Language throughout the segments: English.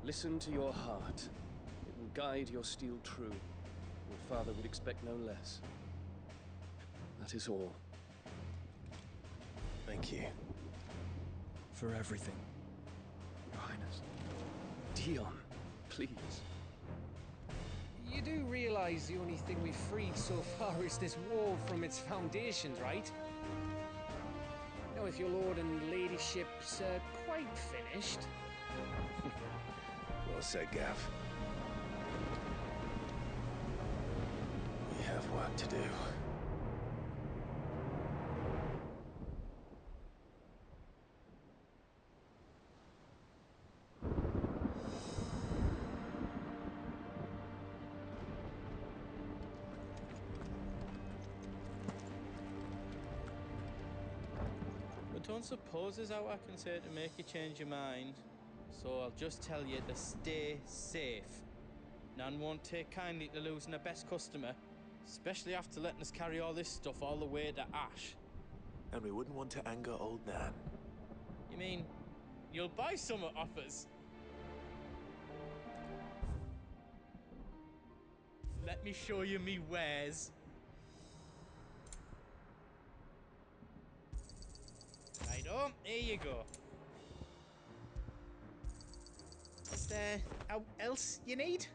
Listen to your heart. It will guide your steel true. Your father would expect no less. That is all. Thank you. For everything, Your Highness. Dion, please. You do realize the only thing we've freed so far is this wall from its foundations, right? You know, if your lord and ladyship's quite finished. Well said, Gav. We have work to do. I don't suppose there's out I can say to make you change your mind. So I'll just tell you to stay safe. Nan won't take kindly to losing her best customer, especially after letting us carry all this stuff all the way to Ash. And we wouldn't want to anger old Nan. You mean, you'll buy some off us? Let me show you me wares. Right on, here you go. Is there out else you need?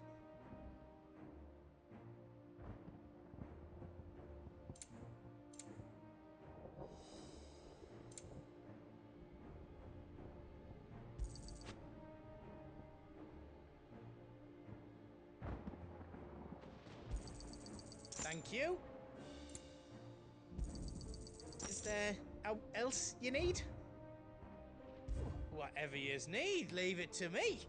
Thank you. Is there out else you need? Whatever yous need, leave it to me.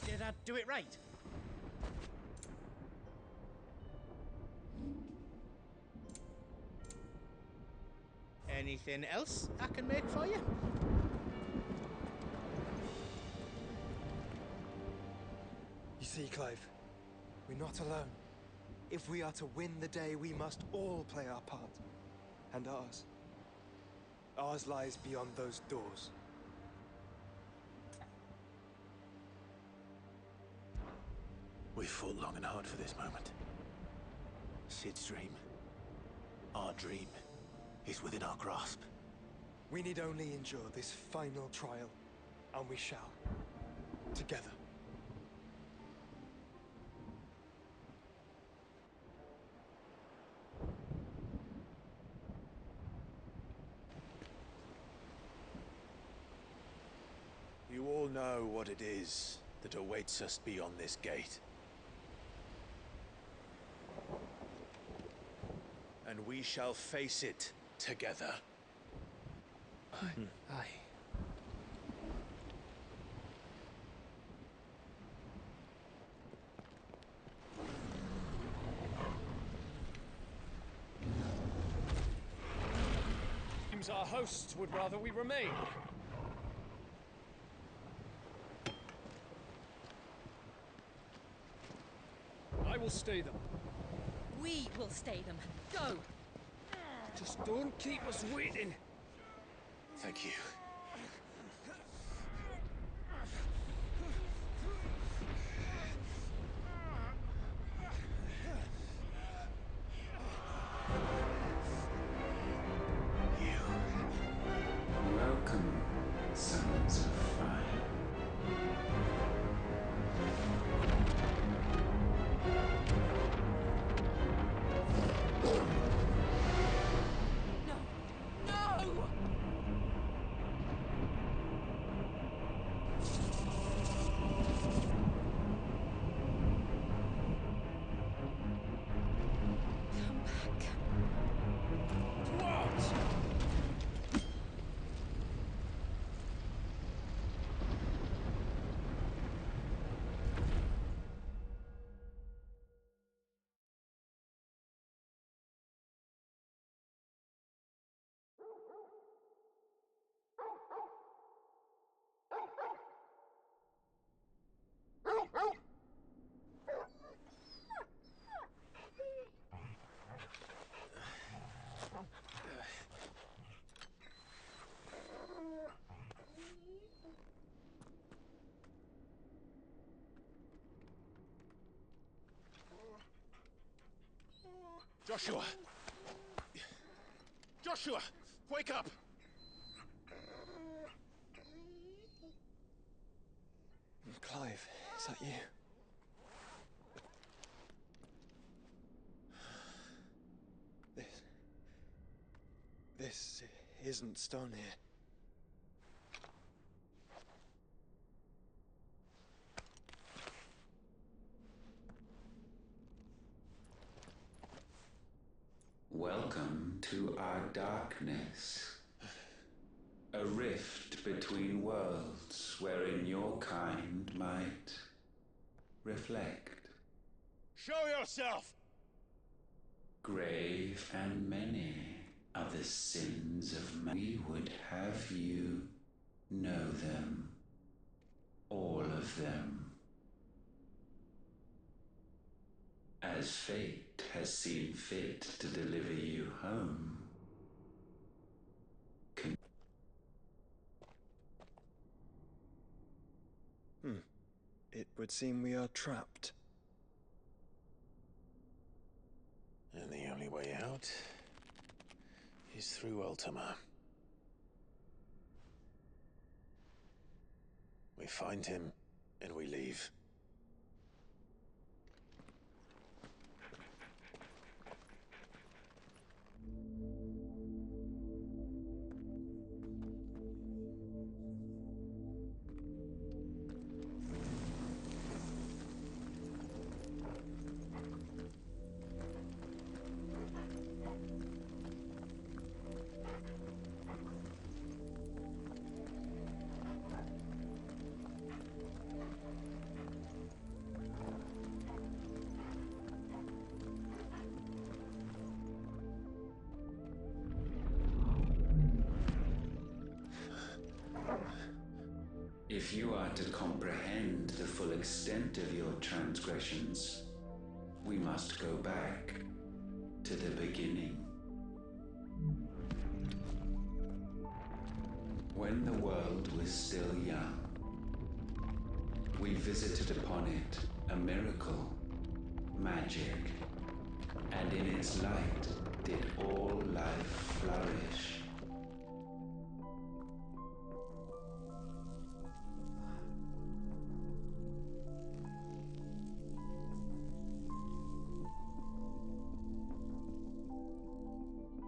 Did I do it right? Anything else I can make for you? You see, Clive, we're not alone. If we are to win the day, we must all play our part. And ours. Ours lies beyond those doors. We fought long and hard for this moment. Sid's dream, our dream, is within our grasp. We need only endure this final trial, and we shall. Together. You all know what it is that awaits us beyond this gate. And we shall face it together. Aye. Seems our hosts would rather we remain. I will stay them. We will stay them. Go! Just don't keep us waiting. Thank you. Welcome, sons of fire. No! No! Joshua! Joshua! Wake up! Clive, is that you? This isn't stone here. Welcome to our darkness. A rift between worlds wherein your kind might reflect. Show yourself! Grave and many are the sins of man. We would have you know them. All of them. As fate has seen fit to deliver you home. It would seem we are trapped. And the only way out is through Ultima. We find him, and we leave. If you are to comprehend the full extent of your transgressions, we must go back to the beginning. When the world was still young, we visited upon it a miracle, magic, and in its light did all life flourish.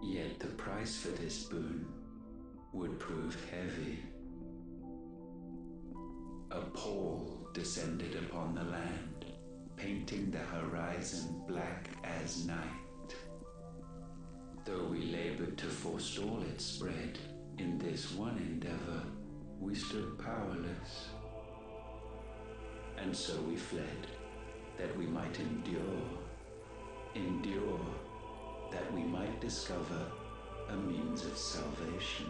Yet the price for this boon would prove heavy. A pall descended upon the land, painting the horizon black as night. Though we labored to forestall its spread, in this one endeavor we stood powerless. And so we fled, that we might endure, that we might discover a means of salvation.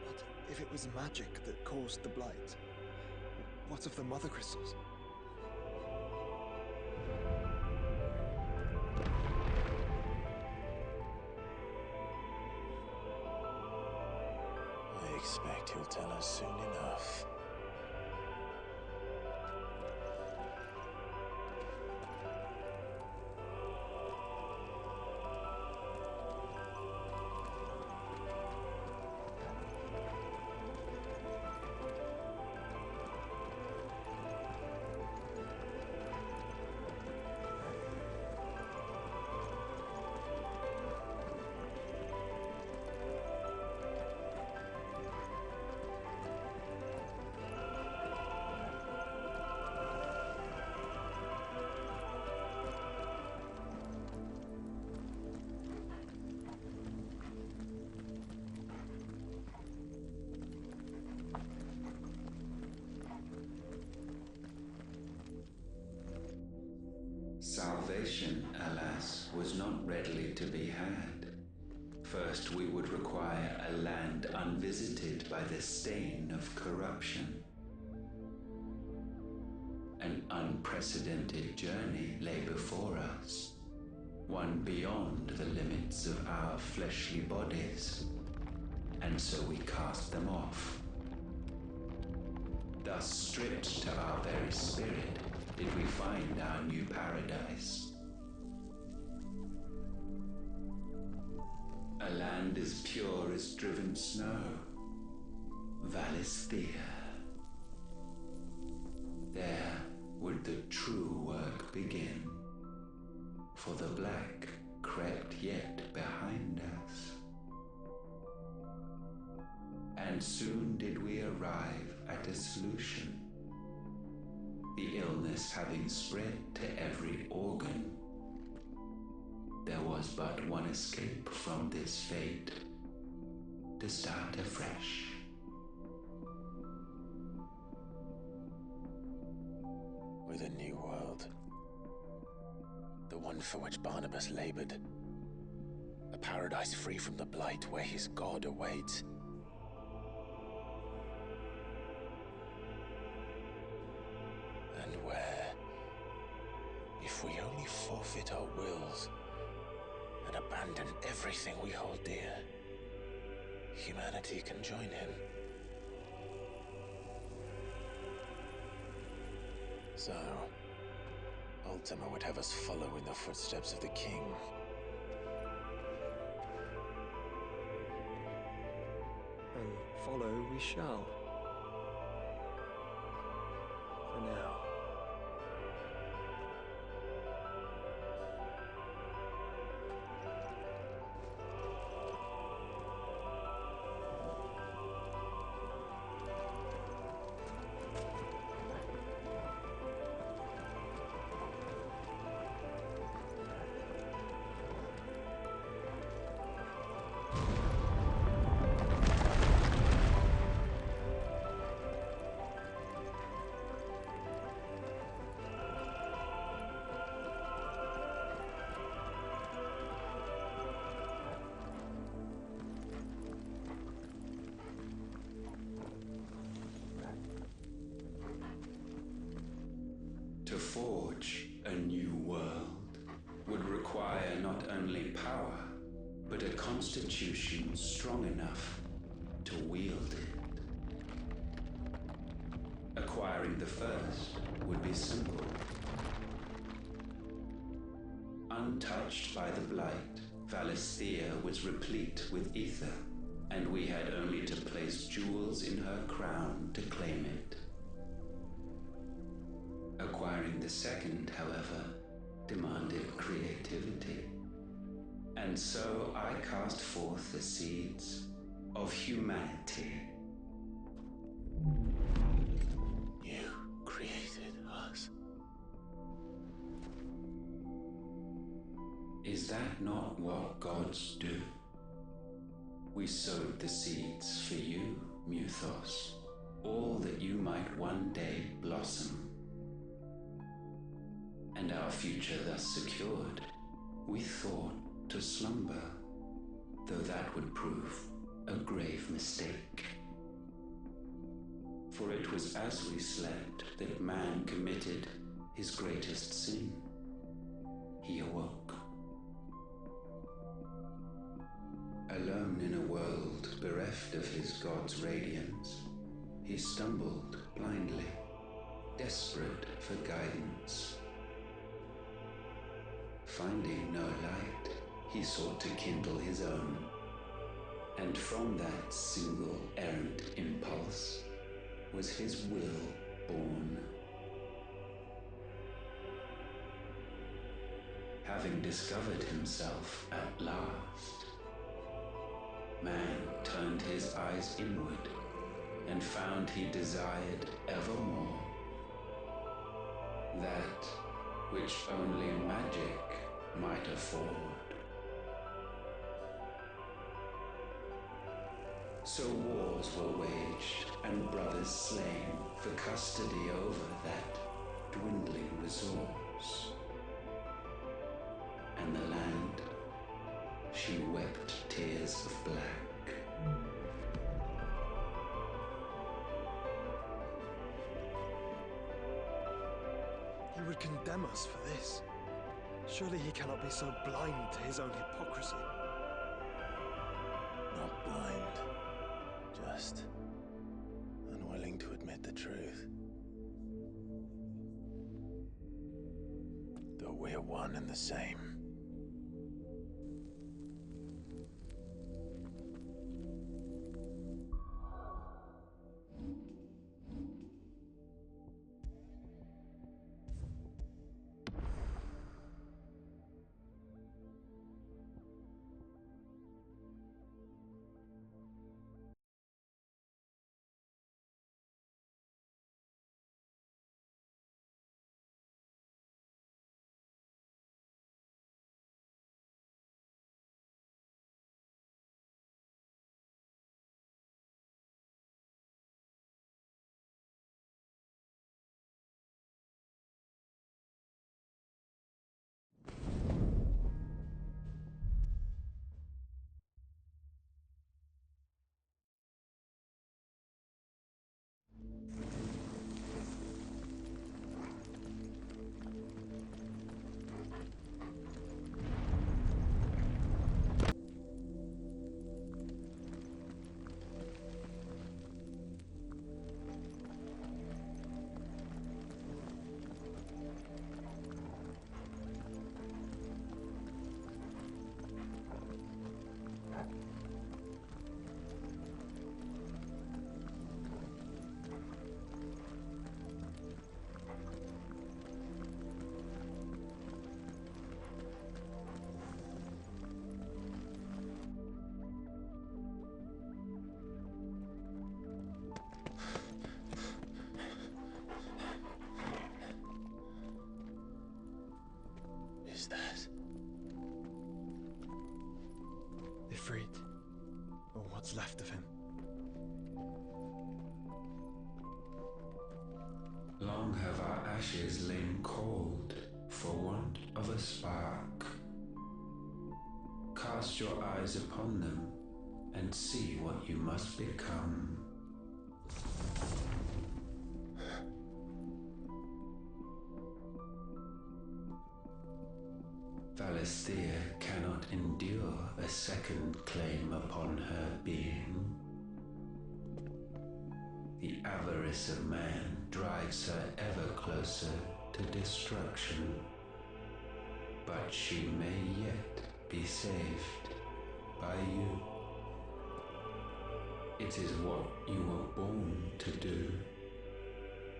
But if it was magic that caused the blight, what of the mother crystals? I expect he'll tell us soon enough. Salvation, alas, was not readily to be had. First, we would require a land unvisited by the stain of corruption. An unprecedented journey lay before us, one beyond the limits of our fleshly bodies, and so we cast them off. thus stripped to our very spirit, did we find our new paradise. A land as pure as driven snow, Valisthea. There would the true work begin, for the black crept yet behind us. And soon did we arrive at a solution, the illness having spread to every organ. There was but one escape from this fate, to start afresh. With a new world. The one for which Barnabas labored. A paradise free from the blight where his God awaits. And where, if we only forfeit our wills and abandon everything we hold dear, humanity can join him. So, Ultima would have us follow in the footsteps of the king. And follow we shall. For now. To forge a new world would require not only power, but a constitution strong enough to wield it. Acquiring the first would be simple. Untouched by the blight, Valisthea was replete with ether, and we had only to place jewels in her crown to claim it. Acquiring the second, however, demanded creativity. And so I cast forth the seeds of humanity. You created us. Is that not what gods do? We sowed the seeds for you, Muthos, all that you might one day blossom. And our future thus secured, we thought to slumber, though that would prove a grave mistake. For it was as we slept that man committed his greatest sin. He awoke. Alone in a world bereft of his God's radiance, he stumbled blindly, desperate for guidance. Finding no light, he sought to kindle his own, and from that single errant impulse was his will born. Having discovered himself at last, man turned his eyes inward and found he desired evermore that which only magic might afford. So wars were waged and brothers slain for custody over that dwindling resource. And the land, she wept tears of black. He would condemn us for this. Surely he cannot be so blind to his own hypocrisy. Not blind, just unwilling to admit the truth. we're one and the same. Is that? Ifrit. Or what's left of him. Long have our ashes lain cold for want of a spark. Cast your eyes upon them and see what you must become. Valisthea cannot endure a second claim upon her being. The avarice of man drives her ever closer to destruction, but she may yet be saved by you. It is what you were born to do,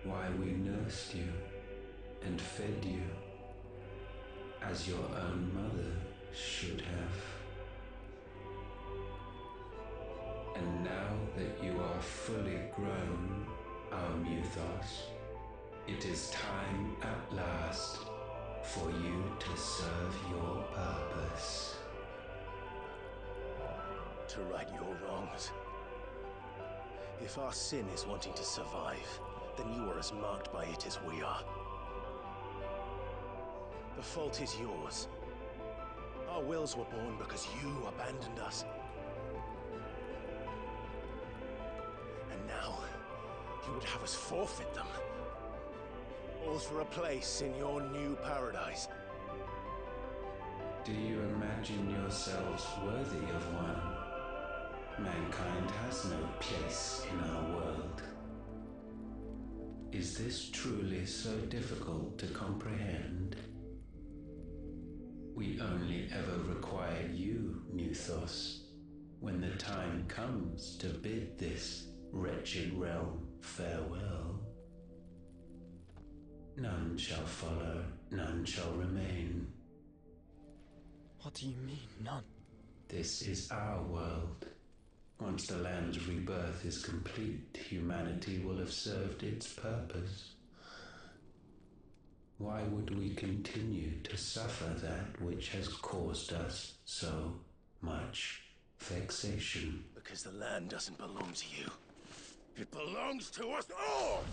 why we nursed you and fed you, as your own mother should have. And now that you are fully grown, our Muthos, it is time at last for you to serve your purpose. To right your wrongs. If our sin is wanting to survive, then you are as marked by it as we are. The fault is yours. Our wills were born because you abandoned us. And now, you would have us forfeit them. All for a place in your new paradise. Do you imagine yourselves worthy of one? Mankind has no place in our world. Is this truly so difficult to comprehend? We only ever require you, Muthos, when the time comes to bid this wretched realm farewell. None shall follow, none shall remain. What do you mean, none? This is our world. Once the land's rebirth is complete, humanity will have served its purpose. Why would we continue to suffer that which has caused us so much vexation? Because the land doesn't belong to you. It belongs to us all!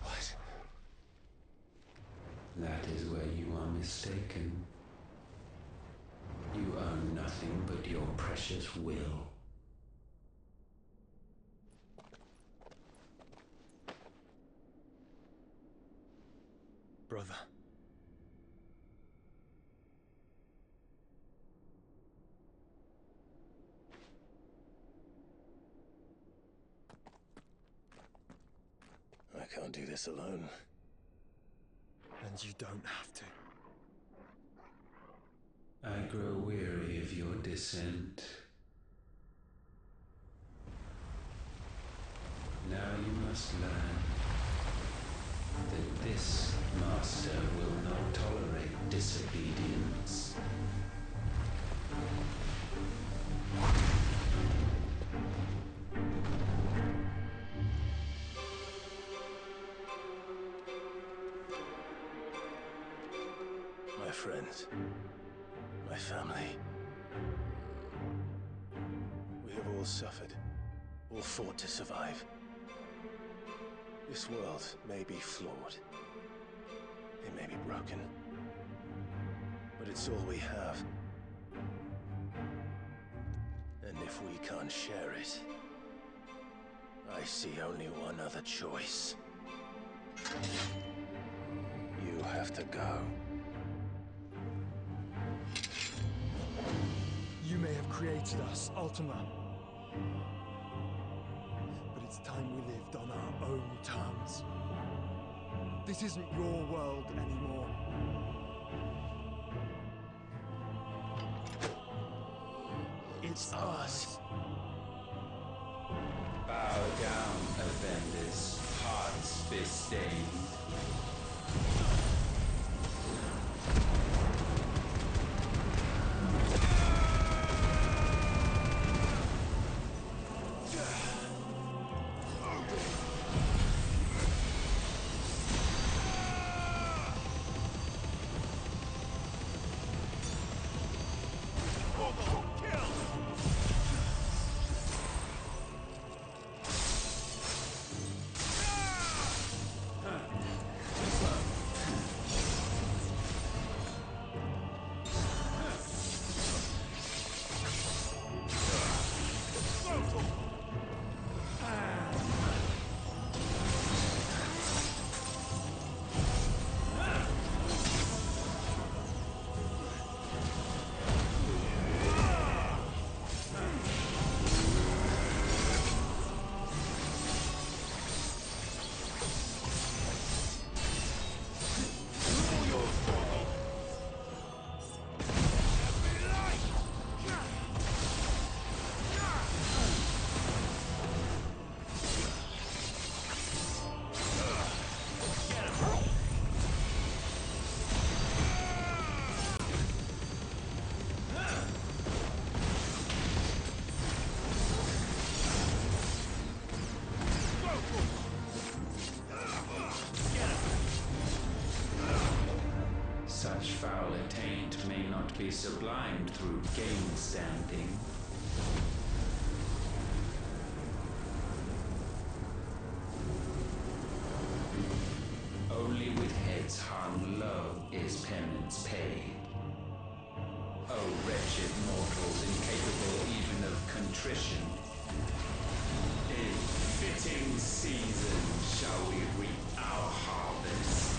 What? That is where you are mistaken. You own nothing but your precious will. Brother. can't do this alone. And you don't have to. I grow weary of your descent. Now you must learn that this master will not tolerate disobedience. My friends, my family. We have all suffered, all fought to survive. This world may be flawed. It may be broken. But it's all we have. And if we can't share it, I see only one other choice. You have to go. You may have created us, Ultima. But it's time we lived on our own terms. This isn't your world anymore. It's us. Bow down, offenders, hearts bestained. Such foul attaint may not be sublimed through gain-standing. Only with heads hung low is penance paid. O wretched mortals, incapable even of contrition, in fitting season shall we reap our harvest.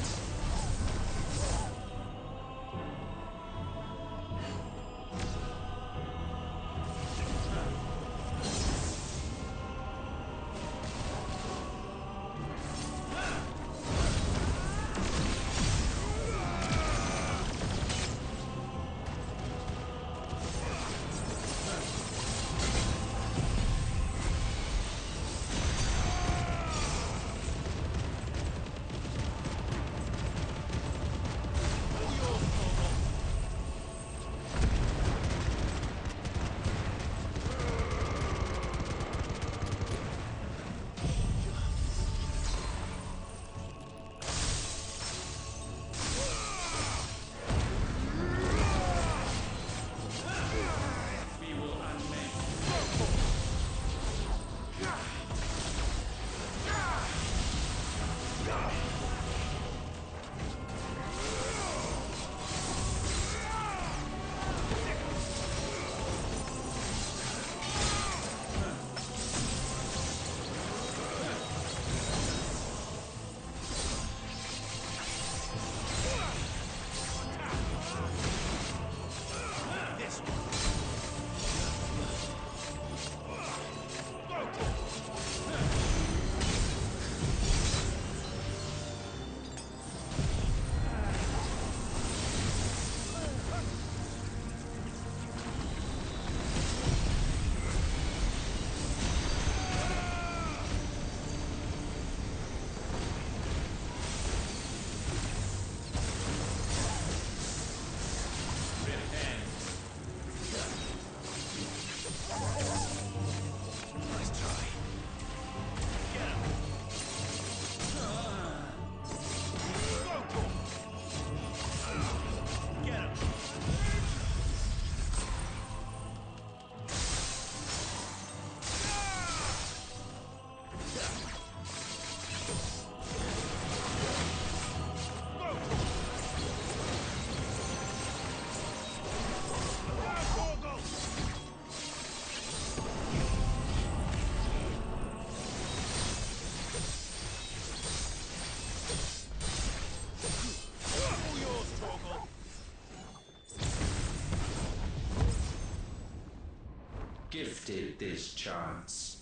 this chance.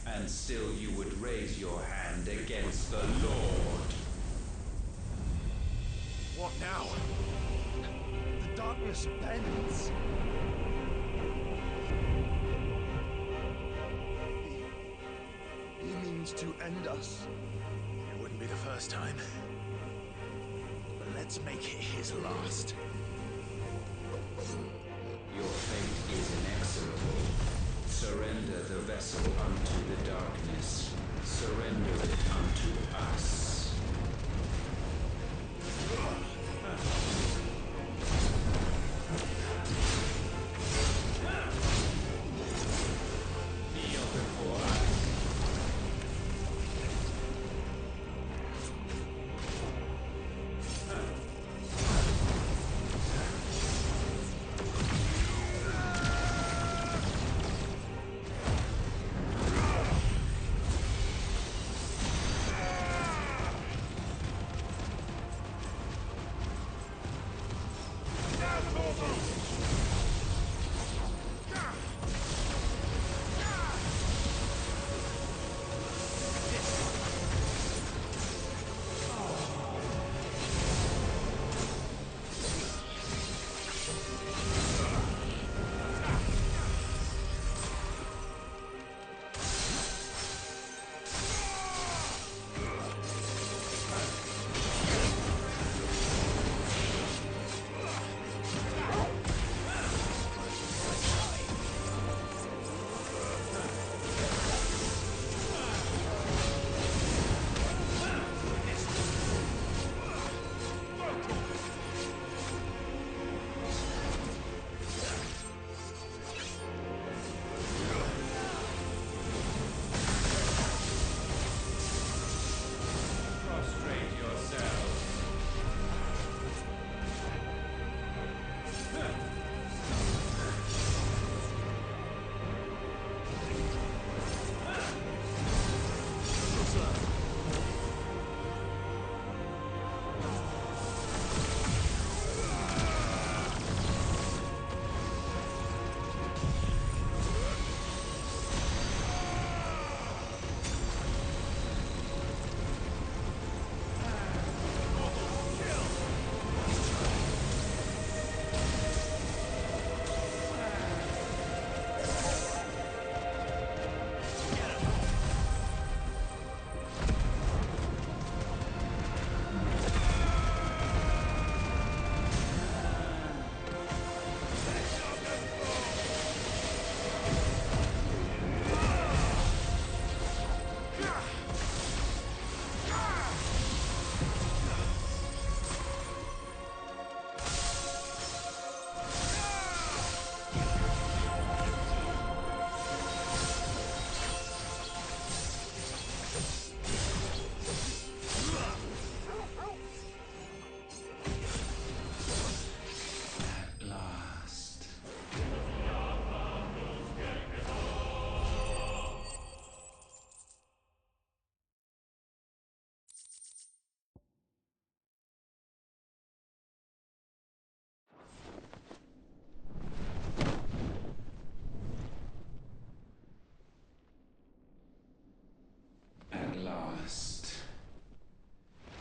And still you would raise your hand against the Lord. What now? The darkness bends. He means to end us. It wouldn't be the first time. But let's make it his last. Your fate is inexorable. Surrender the vessel unto the darkness. Surrender it unto us. Kneel before us.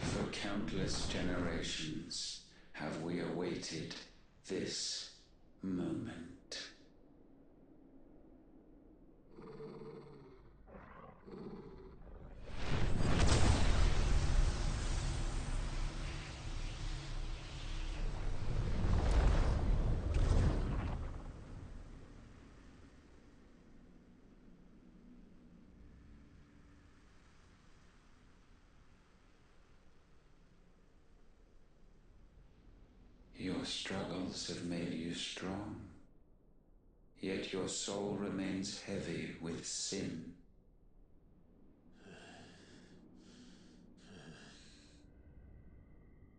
For countless generations have we awaited this moment. Your struggles have made you strong, yet your soul remains heavy with sin.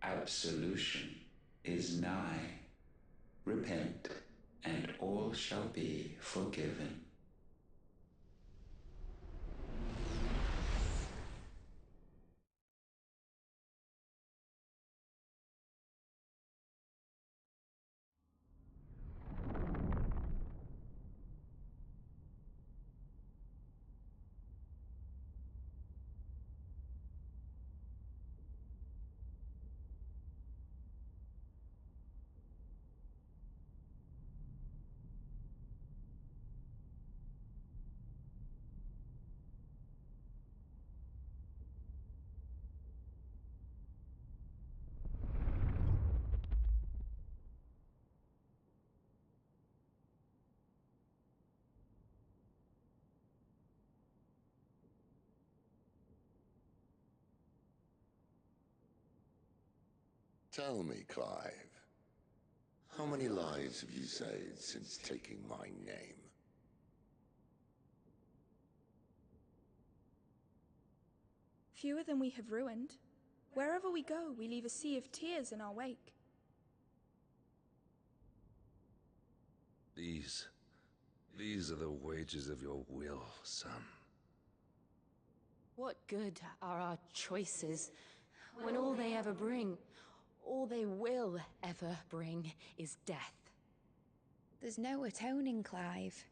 Absolution is nigh. Repent, and all shall be forgiven. Tell me, Clive, how many lives have you saved since taking my name? Fewer than we have ruined. Wherever we go, we leave a sea of tears in our wake. These are the wages of your will, son. What good are our choices when all they ever bring, all they will ever bring, is death? There's no atoning, Clive.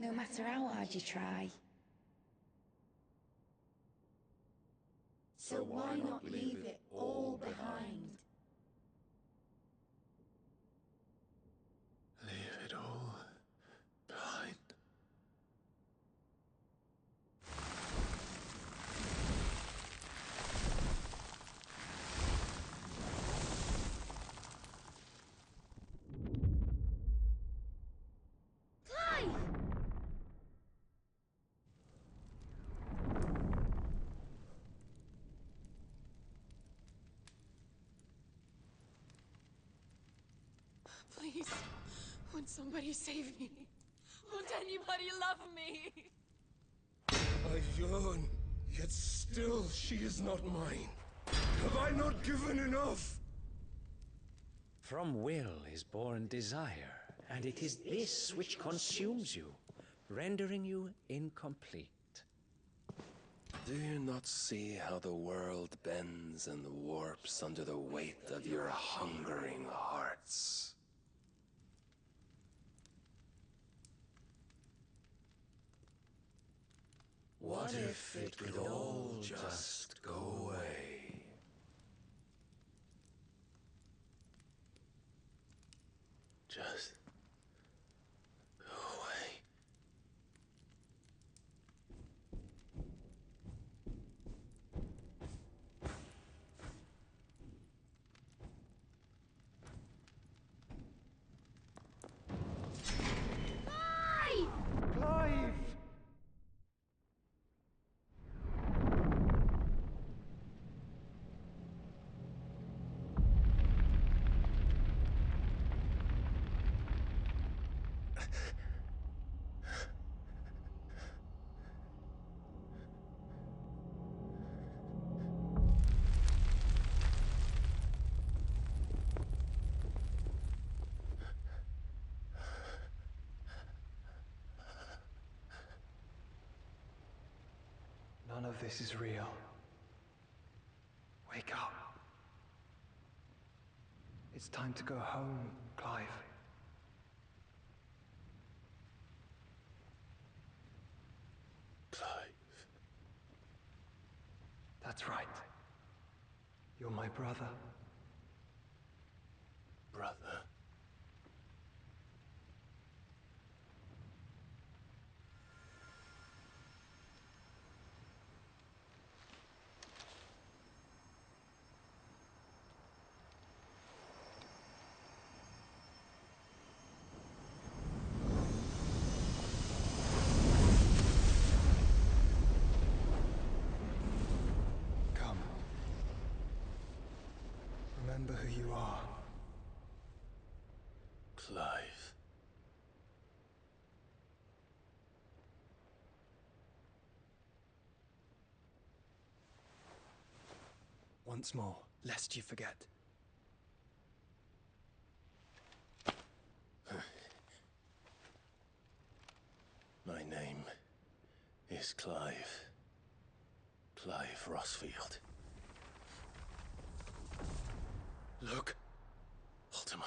No matter how hard you try. So why not leave it all behind? Leave it all behind. Please, won't somebody save me? Won't anybody love me? I yearn, yet still she is not mine. Have I not given enough? From will is born desire, and it is this which consumes you, rendering you incomplete. Do you not see how the world bends and warps under the weight of your hungering hearts? What if it could all just go away? Just go away. Clive! None of this is real. Wake up. It's time to go home, Clive. Clive. That's right. You're my brother. Brother. Come. Remember who you are. Clive. Once more, lest you forget. My name is Clive. Clive Rosfield. Look, Ultima.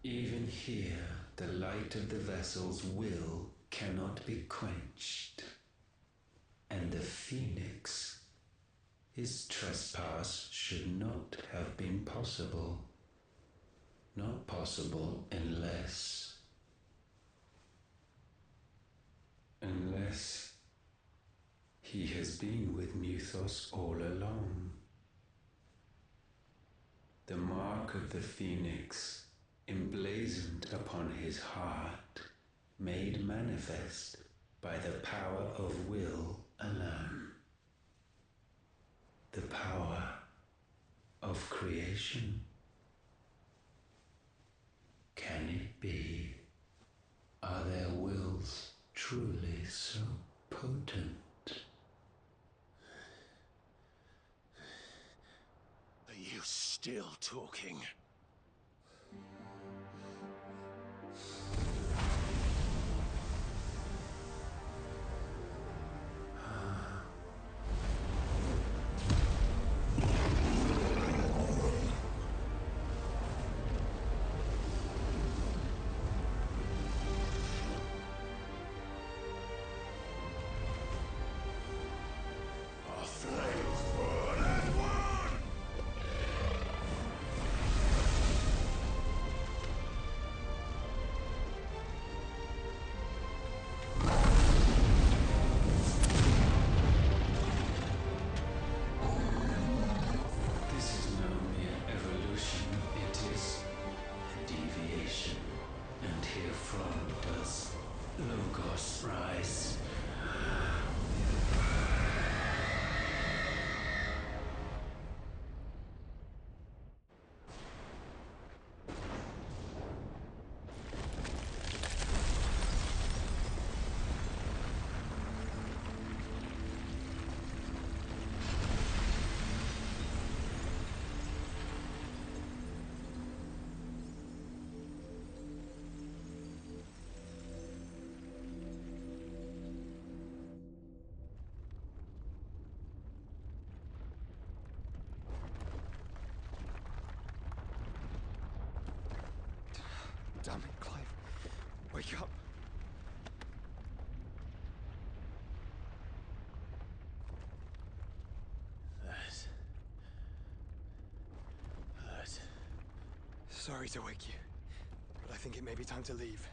Even here, the light of the vessel's will cannot be quenched. And the Phoenix, his trespass should not have been possible. Not possible unless he has been with Muthos all along. The mark of the Phoenix, emblazoned upon his heart, made manifest by the power of will alone. The power of creation. Can it be? Are their wills truly so potent? Are you still talking? Damn it, Clive. Wake up. That. Sorry to wake you, but I think it may be time to leave.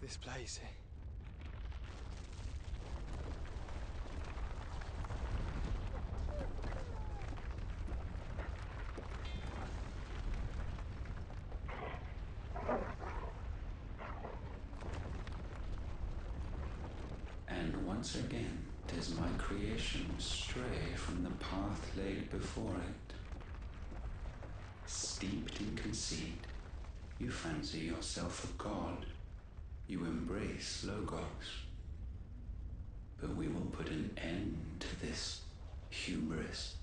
This place. And once again does my creation stray from the path laid before it. Steeped in conceit, you fancy yourself a god. You embrace Logos. But we will put an end to this hubris.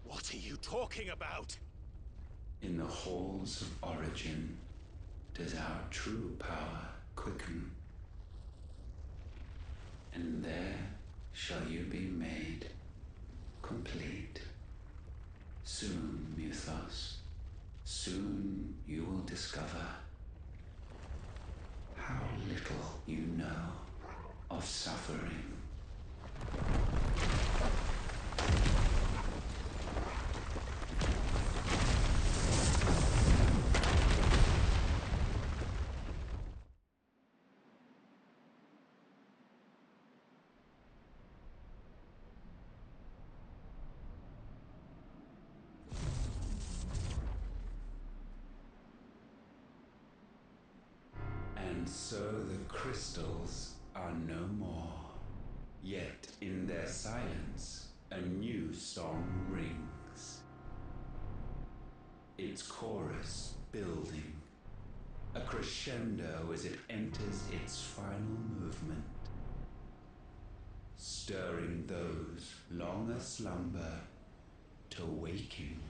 What are you talking about? In the halls of origin does our true power quicken. And there shall you be made complete. Soon, Mythos, soon you will discover how little you know of suffering. And so the crystals are no more. Yet in their silence, a new song rings. Its chorus building, a crescendo as it enters its final movement, stirring those long aslumber to waking.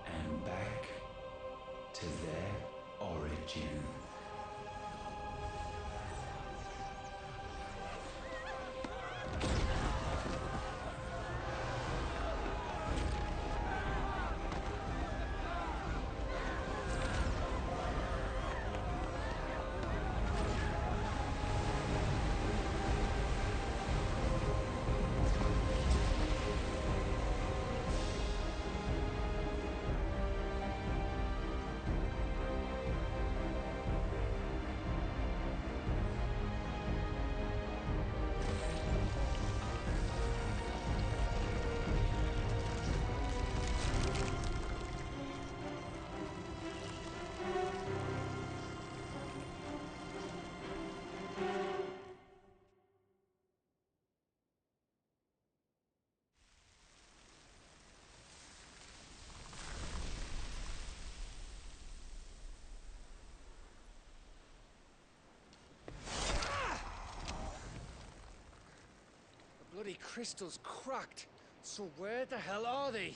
And back to their origin. bloody crystal's cracked. So where the hell are they?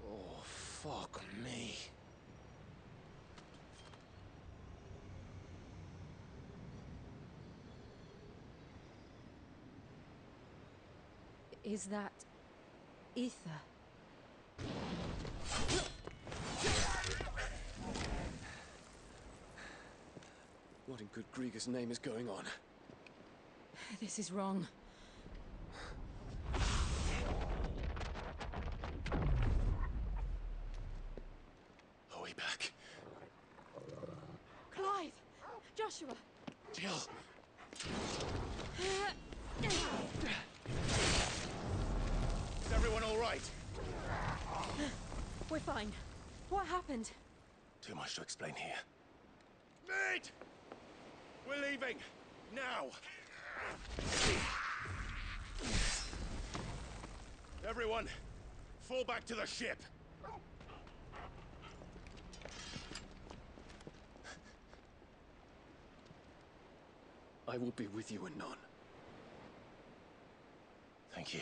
Oh, fuck me. Is that ether? What in good Grieger's name is going on? This is wrong. Are we back? Clive! Joshua! Jill! Is everyone all right? We're fine. What happened? Too much to explain here. Mate! We're leaving! Now! Everyone, fall back to the ship! I will be with you anon. Thank you.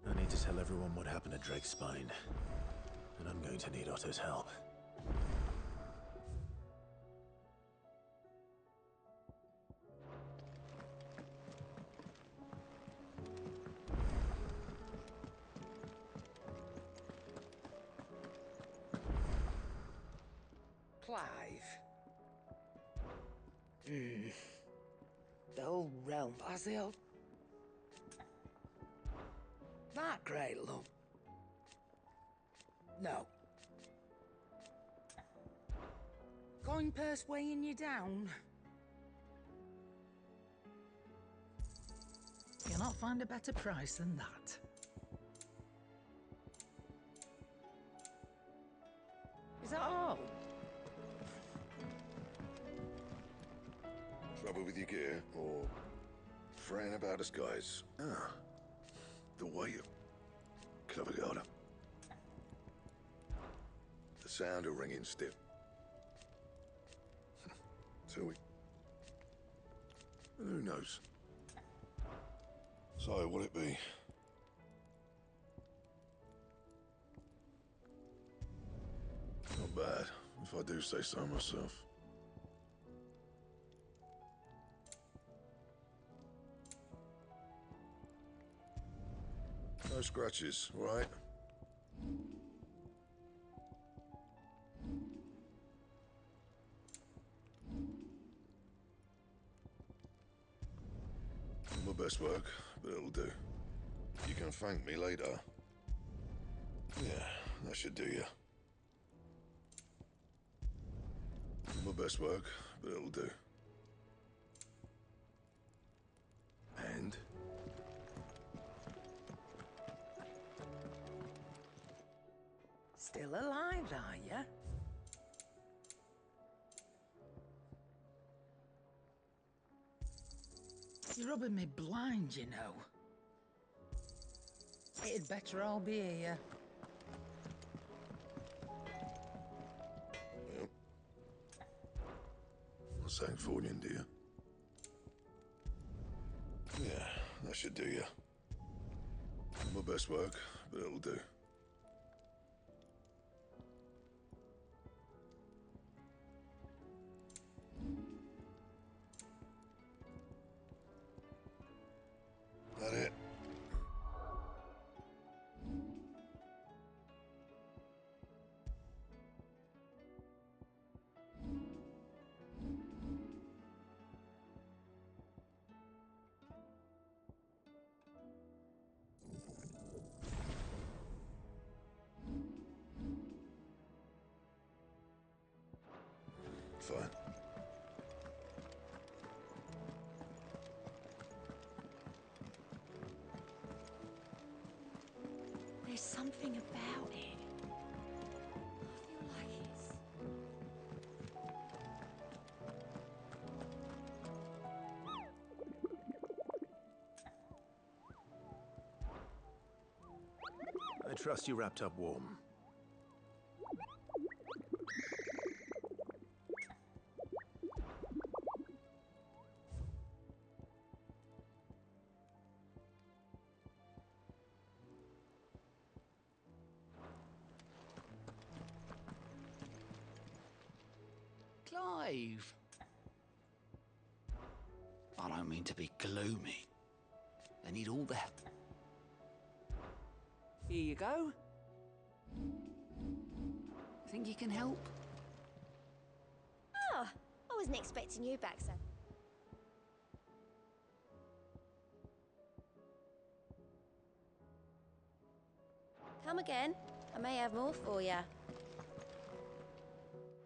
I need to tell everyone what happened at Drake's Spine. And I'm going to need Otto's help. Clive. The whole realm, Basil. That great, love. No. Coin purse weighing you down? You'll not find a better price than that. Is that all? Trouble with your gear, or fretting about us guys? Ah, the way you... Clever garter. The sound of ringing stiff. So who knows? So, what'll it be? Not bad. if I do say so myself. No scratches, right? My best work, but it'll do. You can thank me later. Yeah, that should do you. My best work, but it'll do. And? Still alive, are ya? You're rubbing me blind, you know. It'd better all be here. Yep. Something for you, dear. Yeah, that should do you. My best work, but it'll do. That it? Fine. There's something about it. I feel like it's... I trust you wrapped up warm. Clive! I don't mean to be gloomy. They need all the help. Here you go. Think you can help? Oh, I wasn't expecting you back, sir. Come again. I may have more for you.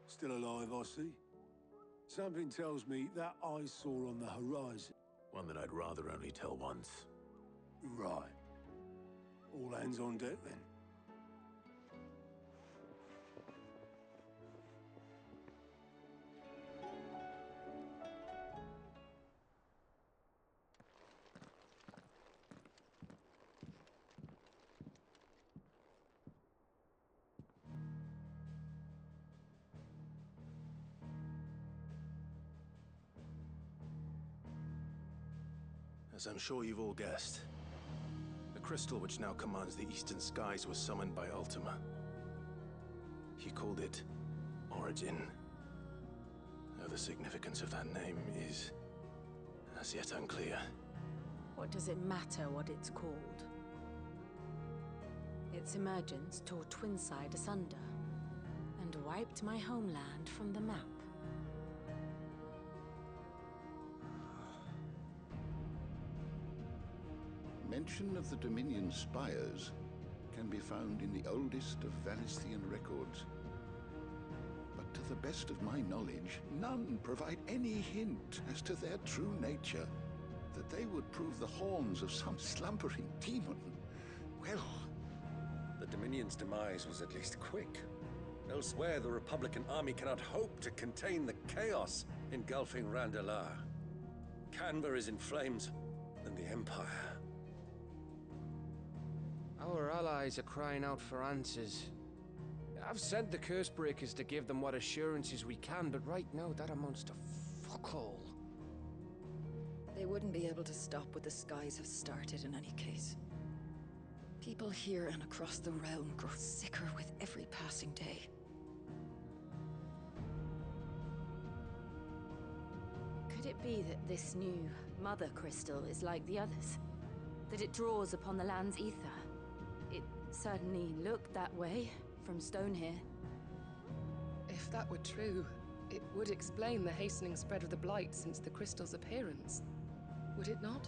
Still alive, I see. Something tells me that I saw on the horizon. One that I'd rather only tell once. Right. All hands on deck, then. As I'm sure you've all guessed, the crystal which now commands the eastern skies was summoned by Ultima. He called it Origin. Though the significance of that name is as yet unclear. What does it matter what it's called? Its emergence tore Twinside asunder and wiped my homeland from the map. Mention of the Dominion spires can be found in the oldest of Valisthean records. But to the best of my knowledge, none provide any hint as to their true nature. That they would prove the horns of some slumbering demon. Well, the Dominion's demise was at least quick. Elsewhere, the Republican army cannot hope to contain the chaos engulfing Randalar. Canberra is in flames, and the Empire. Our allies are crying out for answers. I've sent the Cursebreakers to give them what assurances we can, but right now that amounts to fuck all. They wouldn't be able to stop what the skies have started in any case. People here and across the realm grow sicker with every passing day. it be that this new mother crystal is like the others? That it draws upon the land's ether? It certainly looked that way from stone here. If that were true, it would explain the hastening spread of the blight since the crystal's appearance. Would it not?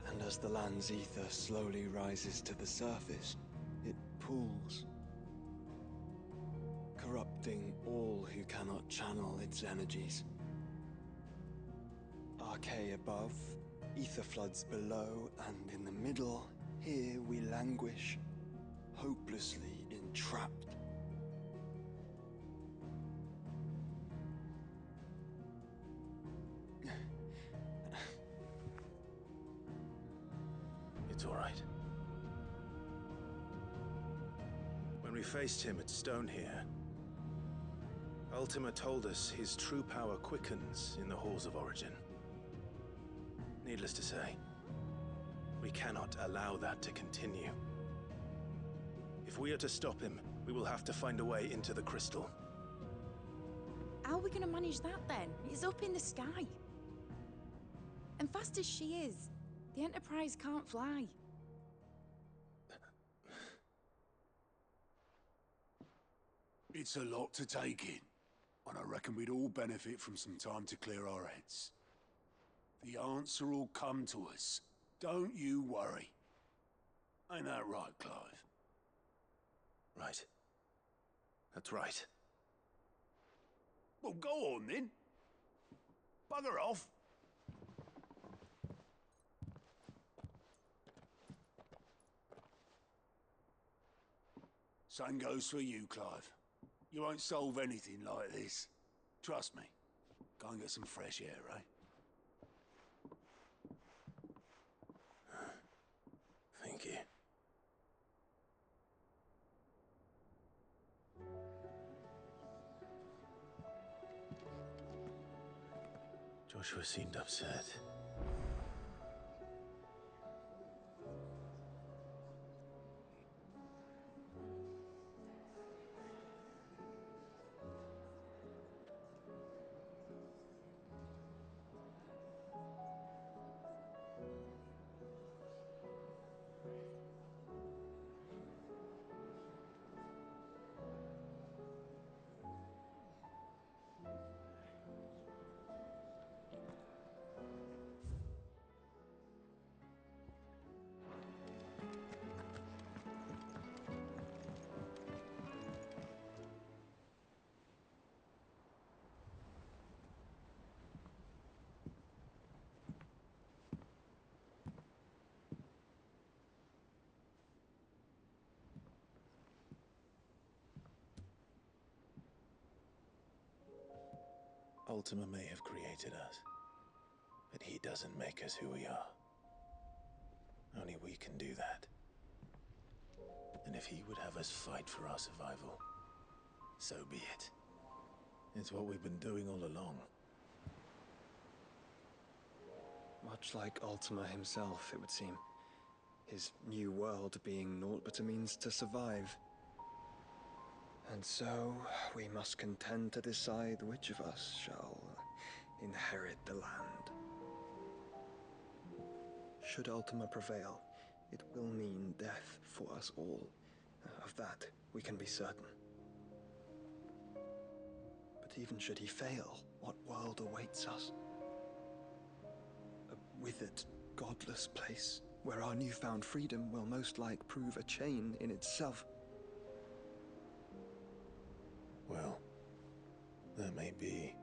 And as the land's ether slowly rises to the surface, it pools, corrupting all who cannot channel its energies. Archay above, ether floods below, and in the middle, here we languish, hopelessly entrapped. It's all right. When we faced him at Stone here, Ultima told us his true power quickens in the Halls of Origin. Needless to say, we cannot allow that to continue. If we are to stop him, we will have to find a way into the crystal. How are we gonna manage that then? It's up in the sky. And fast as she is, the Enterprise can't fly. It's a lot to take in, and I reckon we'd all benefit from some time to clear our heads. The answer will come to us. Don't you worry. Ain't that right, Clive? Right. That's right. Well, go on then. Bugger off. Same goes for you, Clive. You won't solve anything like this. Trust me. Go and get some fresh air, eh? Thank you. Joshua seemed upset. Ultima may have created us, but he doesn't make us who we are. Only we can do that. And if he would have us fight for our survival, so be it. It's what we've been doing all along. Much like Ultima himself, it would seem. His new world being naught but a means to survive. And so, we must contend to decide which of us shall inherit the land. Should Ultima prevail, it will mean death for us all. Of that, we can be certain. But even should he fail, what world awaits us? A withered, godless place, where our newfound freedom will most like prove a chain in itself. Well, that may be.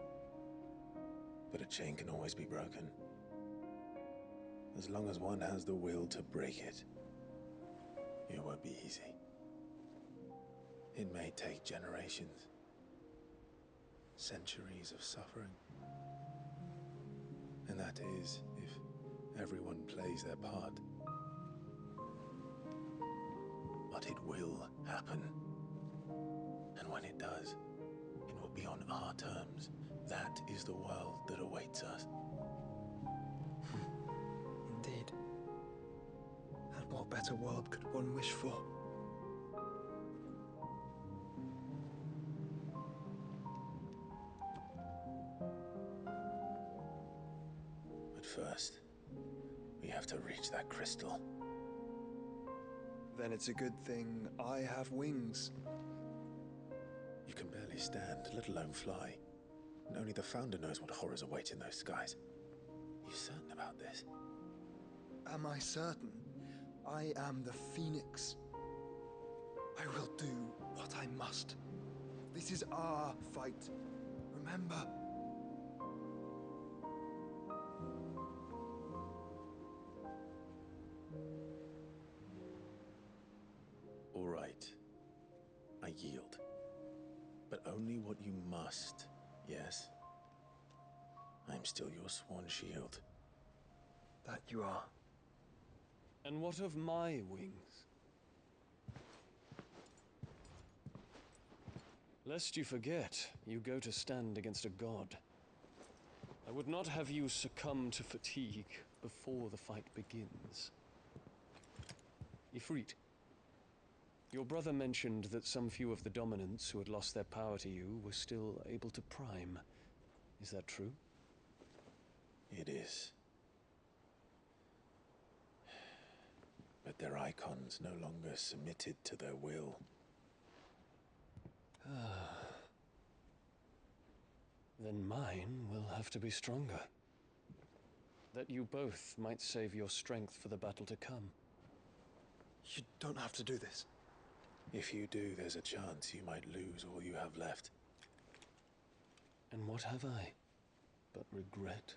But a chain can always be broken. As long as one has the will to break it, it won't be easy. It may take generations, centuries of suffering. And that is if everyone plays their part. But it will happen. And when it does, it will be on our terms. That is the world that awaits us. Indeed. And what better world could one wish for? first, we have to reach that crystal. Then it's a good thing I have wings. You can barely stand, let alone fly. And only the Founder knows what horrors await in those skies. You certain about this? Am I certain? I am the Phoenix. I will do what I must. This is our fight. Remember? All right. I yield. But only what you must, yes? I'm still your swan shield. That you are. And what of my wings? Lest you forget, you go to stand against a god. I would not have you succumb to fatigue before the fight begins. Ifrit, your brother mentioned that some few of the dominants who had lost their power to you were still able to prime. Is that true? It is. But their Eikons no longer submitted to their will. Then mine will have to be stronger. That you both might save your strength for the battle to come. You don't have to do this. If you do, there's a chance you might lose all you have left. And what have I but regret?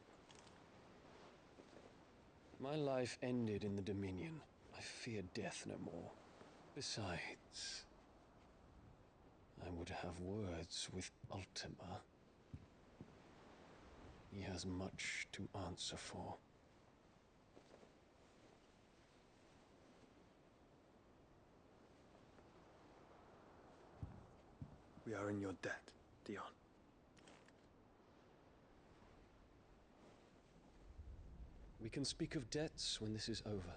My life ended in the Dominion. I fear death no more. Besides, I would have words with Ultima. He has much to answer for. We are in your debt, Dion. We can speak of debts when this is over.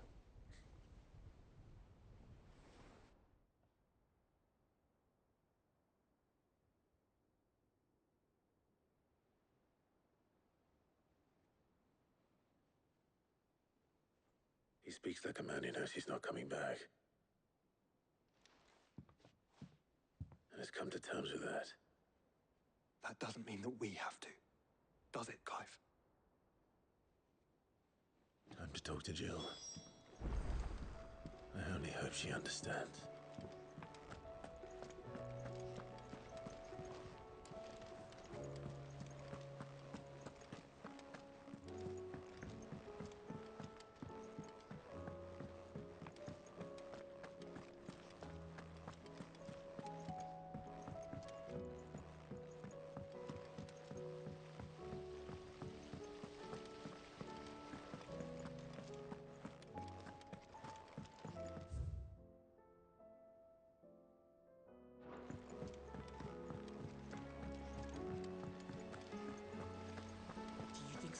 He speaks like a man who knows he's not coming back. And has come to terms with that. That doesn't mean that we have to, does it, Clive? Time to talk to Jill. I only hope she understands.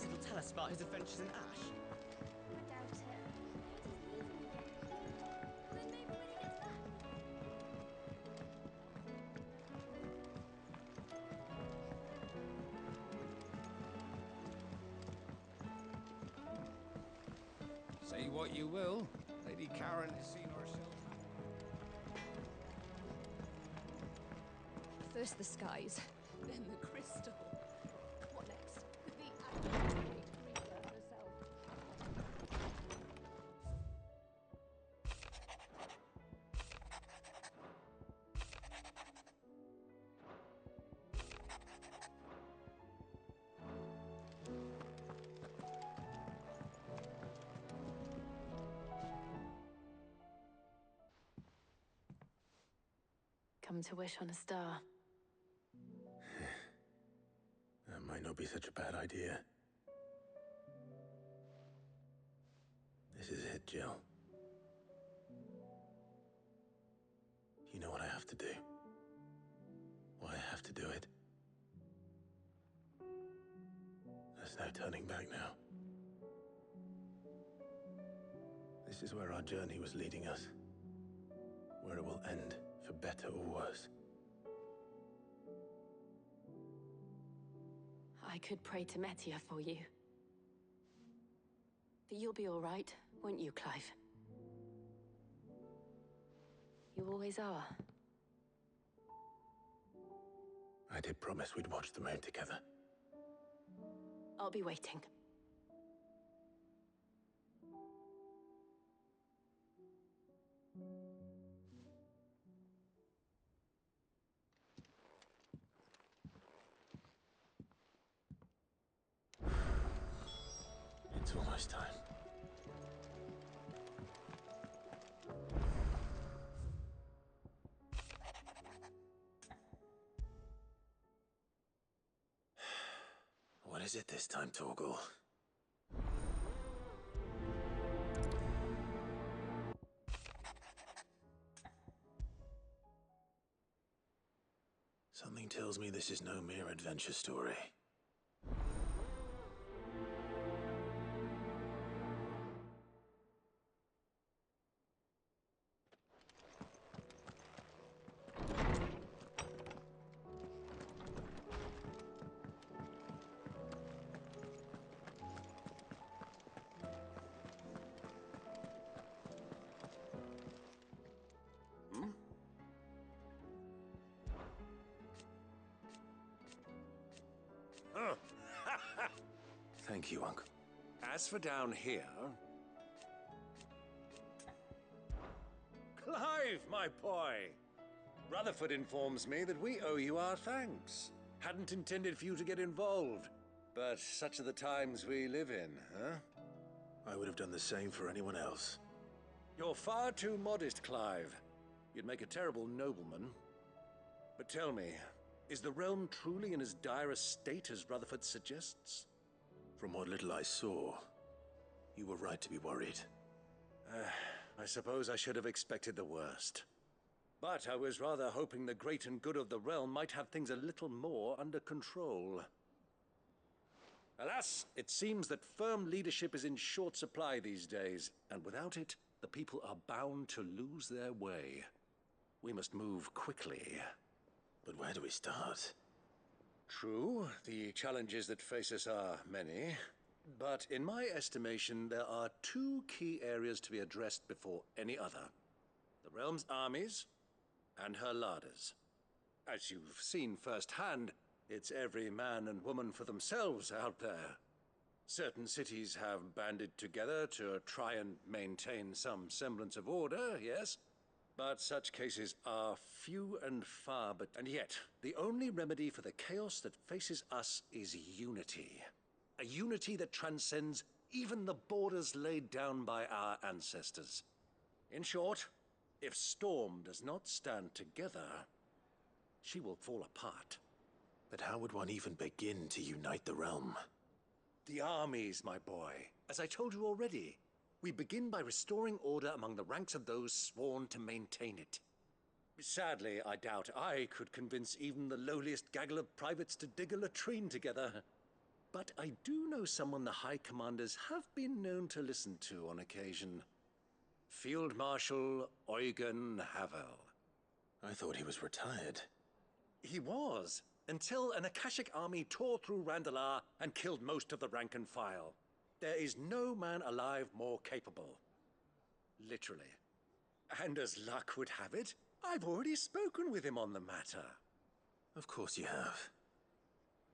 It'll tell us about his adventures in Ash. I doubt it. Well, then maybe when he gets back. Say what you will, Lady Karen has seen herself. First the skies, then the crystal. What next? The creature herself. Come to wish on a star. That might not be such a bad idea. This is it, Jill. You know what I have to do. Why I have to do it. There's no turning back now. This is where our journey was leading us. Where it will end, for better or worse. I could pray to Metia for you. But you'll be all right, won't you, Clive? You always are. I did promise we'd watch the moon together. I'll be waiting. It's almost time. What is it this time, Torgal? Something tells me this is no mere adventure story. Thank you, Uncle. As for down here... Clive, my boy! Rutherford informs me that we owe you our thanks. Hadn't intended for you to get involved, but such are the times we live in, huh? I would have done the same for anyone else. You're far too modest, Clive. You'd make a terrible nobleman. But tell me, is the realm truly in as dire a state as Rutherford suggests? From what little I saw, you were right to be worried. I suppose I should have expected the worst. But I was rather hoping the great and good of the realm might have things a little more under control. Alas, it seems that firm leadership is in short supply these days, and without it, the people are bound to lose their way. We must move quickly. But where do we start? True, the challenges that face us are many, but in my estimation, there are two key areas to be addressed before any other. The realm's armies, and her larders. As you've seen firsthand, it's every man and woman for themselves out there. Certain cities have banded together to try and maintain some semblance of order, yes? But such cases are few and far, and yet, the only remedy for the chaos that faces us is unity. A unity that transcends even the borders laid down by our ancestors. In short, if Storm does not stand together, she will fall apart. But how would one even begin to unite the realm? The armies, my boy. As I told you already, we begin by restoring order among the ranks of those sworn to maintain it. Sadly, I doubt I could convince even the lowliest gaggle of privates to dig a latrine together. But I do know someone the High Commanders have been known to listen to on occasion. Field Marshal Eugen Havel. I thought he was retired. He was, until an Akashic army tore through Randalar and killed most of the rank and file. There is no man alive more capable. Literally. And as luck would have it, I've already spoken with him on the matter. Of course you have.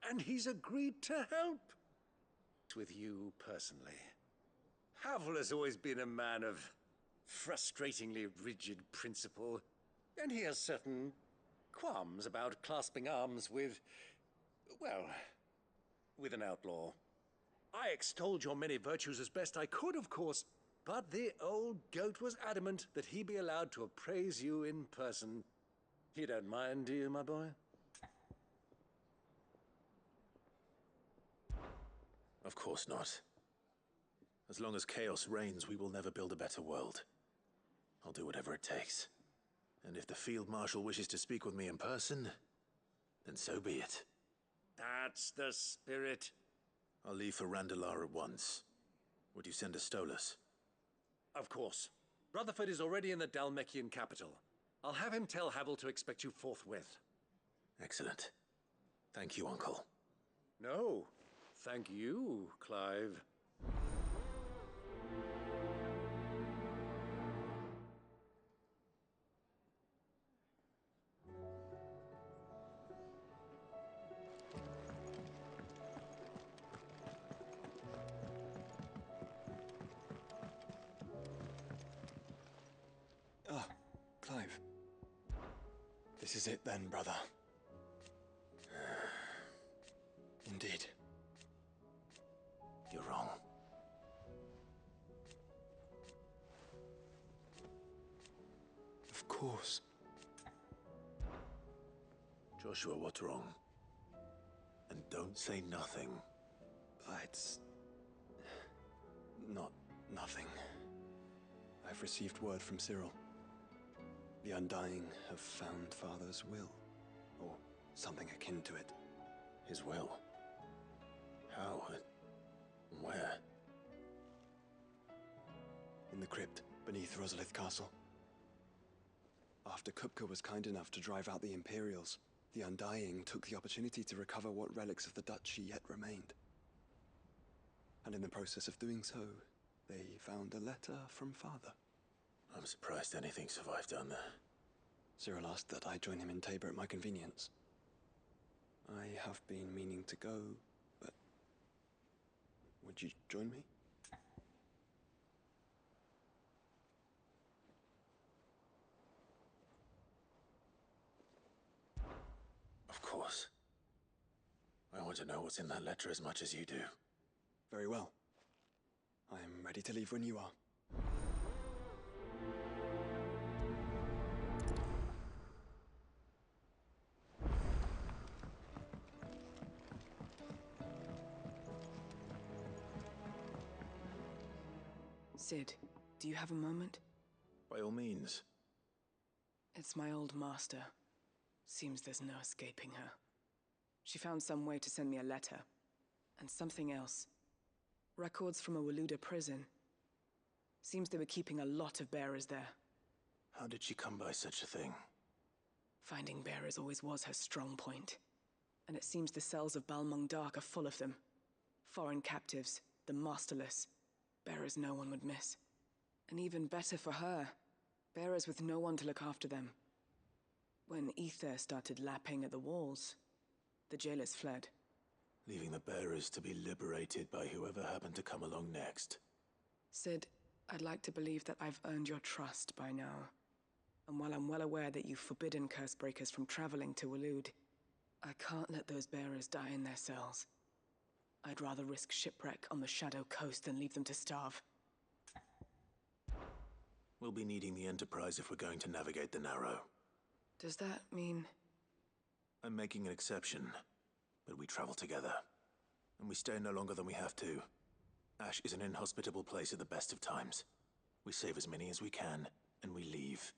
And he's agreed to help. With you personally. Havel has always been a man of frustratingly rigid principle, and he has certain qualms about clasping arms with, well, with an outlaw. I extolled your many virtues as best I could, of course, but the old goat was adamant that he be allowed to appraise you in person. You don't mind, do you, my boy? Of course not. As long as chaos reigns, we will never build a better world. I'll do whatever it takes. And if the Field Marshal wishes to speak with me in person, then so be it. That's the spirit. I'll leave for Randalar at once. Would you send a Stolas? Of course. Rutherford is already in the Dalmekian capital. I'll have him tell Havel to expect you forthwith. Excellent. Thank you, Uncle. No, thank you, Clive. This is it then, brother. Indeed. You're wrong. Of course. Joshua, what's wrong? And don't say nothing. It's... not nothing. I've received word from Cyril. The Undying have found Father's will, or something akin to it. His will? How? Where? In the crypt beneath Rosalith Castle. After Kupka was kind enough to drive out the Imperials, the Undying took the opportunity to recover what relics of the duchy yet remained. And in the process of doing so, they found a letter from Father. I'm surprised anything survived down there. Cyril asked that I join him in Tabor at my convenience. I have been meaning to go, but... would you join me? Of course. I want to know what's in that letter as much as you do. Very well. I am ready to leave when you are. Sid, do you have a moment? By all means. It's my old master. Seems there's no escaping her. She found some way to send me a letter. And something else. Records from a Waluda prison. Seems they were keeping a lot of bearers there. How did she come by such a thing? Finding bearers always was her strong point. And it seems the cells of Balmung Dark are full of them. Foreign captives, the masterless. Bearers no one would miss. And even better for her, bearers with no one to look after them. When ether started lapping at the walls, the jailers fled. Leaving the bearers to be liberated by whoever happened to come along next. Sid, I'd like to believe that I've earned your trust by now. And while I'm well aware that you've forbidden Cursebreakers from traveling to Waloed, I can't let those bearers die in their cells. I'd rather risk shipwreck on the Shadow Coast than leave them to starve. We'll be needing the Enterprise if we're going to navigate the Narrow. Does that mean... I'm making an exception, but we travel together. And we stay no longer than we have to. Ash is an inhospitable place at the best of times. We save as many as we can, and we leave.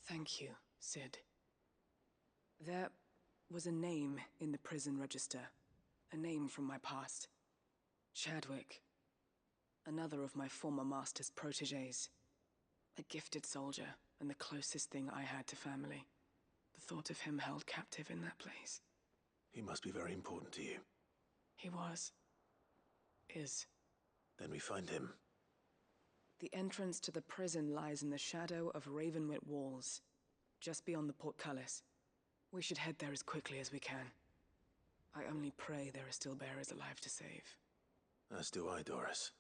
Thank you, Sid. There was a name in the prison register. A name from my past. Chadwick. Another of my former master's protégés. A gifted soldier, and the closest thing I had to family. The thought of him held captive in that place. He must be very important to you. He was. Is. Then we find him. The entrance to the prison lies in the shadow of Ravenwit Walls, just beyond the portcullis. We should head there as quickly as we can. I only pray there are still bearers alive to save. As do I, Doris.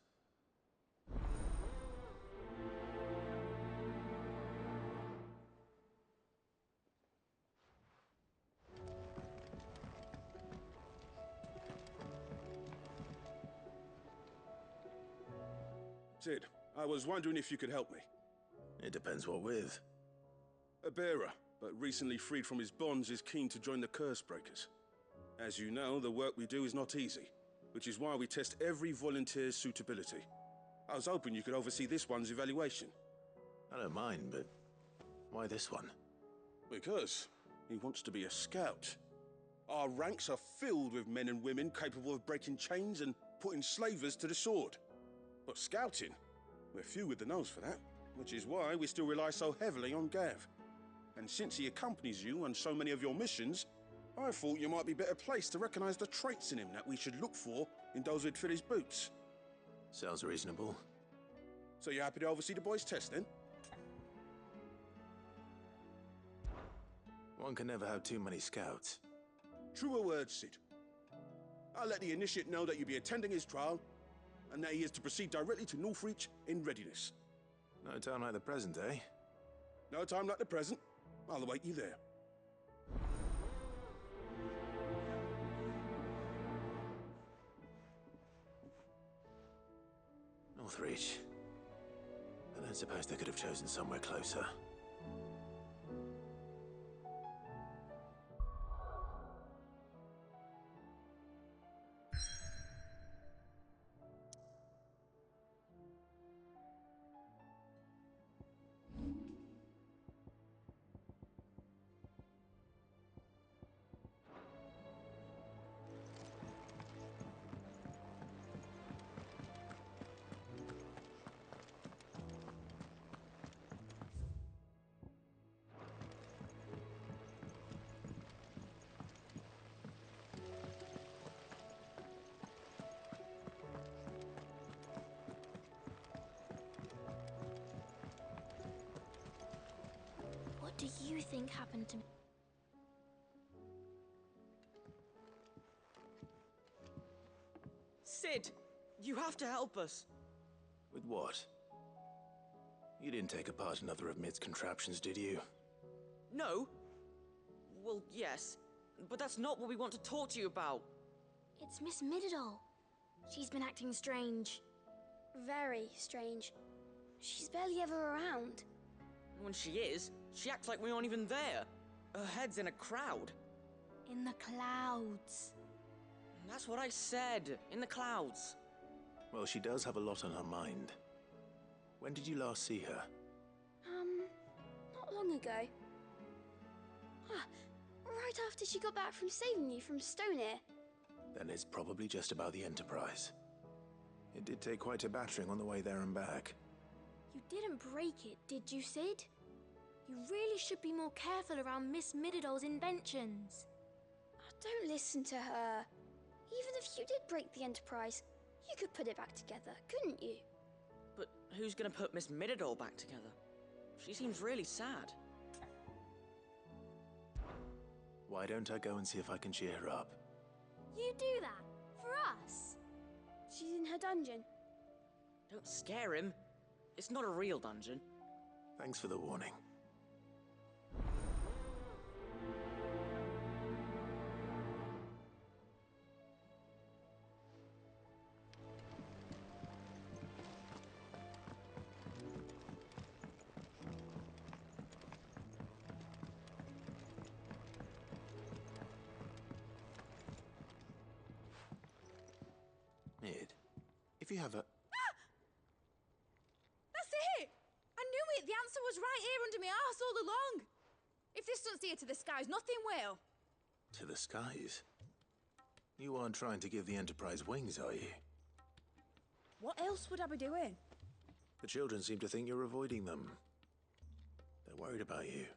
Sid, I was wondering if you could help me. It depends what with. A bearer, but recently freed from his bonds, is keen to join the Cursebreakers. As you know, the work we do is not easy, which is why we test every volunteer's suitability. I was hoping you could oversee this one's evaluation. I don't mind, but why this one? Because he wants to be a scout. Our ranks are filled with men and women capable of breaking chains and putting slavers to the sword. But scouting, we're few with the nose for that, which is why we still rely so heavily on Gav. And since he accompanies you on so many of your missions, I thought you might be better placed to recognize the traits in him that we should look for in those who'd fill his boots. Sounds reasonable. So you're happy to oversee the boys' test, then? One can never have too many scouts. Truer words, Sid. I'll let the initiate know that you'll be attending his trial, and that he is to proceed directly to Northreach in readiness. No time like the present, eh? No time like the present. I'll await you there. Northreach. I don't suppose they could have chosen somewhere closer. What do you think happened to me? Sid! You have to help us! With what? You didn't take apart another of Mid's contraptions, did you? No? Well, yes. But that's not what we want to talk to you about. It's Miss Mididol. She's been acting strange. Very strange. She's barely ever around. When she is, she acts like we aren't even there. Her head's in a crowd. In the clouds. That's what I said. In the clouds. Well, she does have a lot on her mind. When did you last see her? Not long ago. Right after she got back from saving you from Stoneir. Then it's probably just about the Enterprise. It did take quite a battering on the way there and back. You didn't break it, did you, Sid? You really should be more careful around Miss Mididol's inventions. Don't listen to her. Even if you did break the Enterprise, you could put it back together, couldn't you? But who's gonna put Miss Mididol back together? She seems really sad. Why don't I go and see if I can cheer her up? You do that? For us? She's in her dungeon. Don't scare him. It's not a real dungeon. Thanks for the warning. Mid, if you have a... That's it! I knew it! The answer was right here under my arse all along! If this doesn't steer to the skies, nothing will! To the skies? You aren't trying to give the Enterprise wings, are you? What else would I be doing? The children seem to think you're avoiding them. They're worried about you.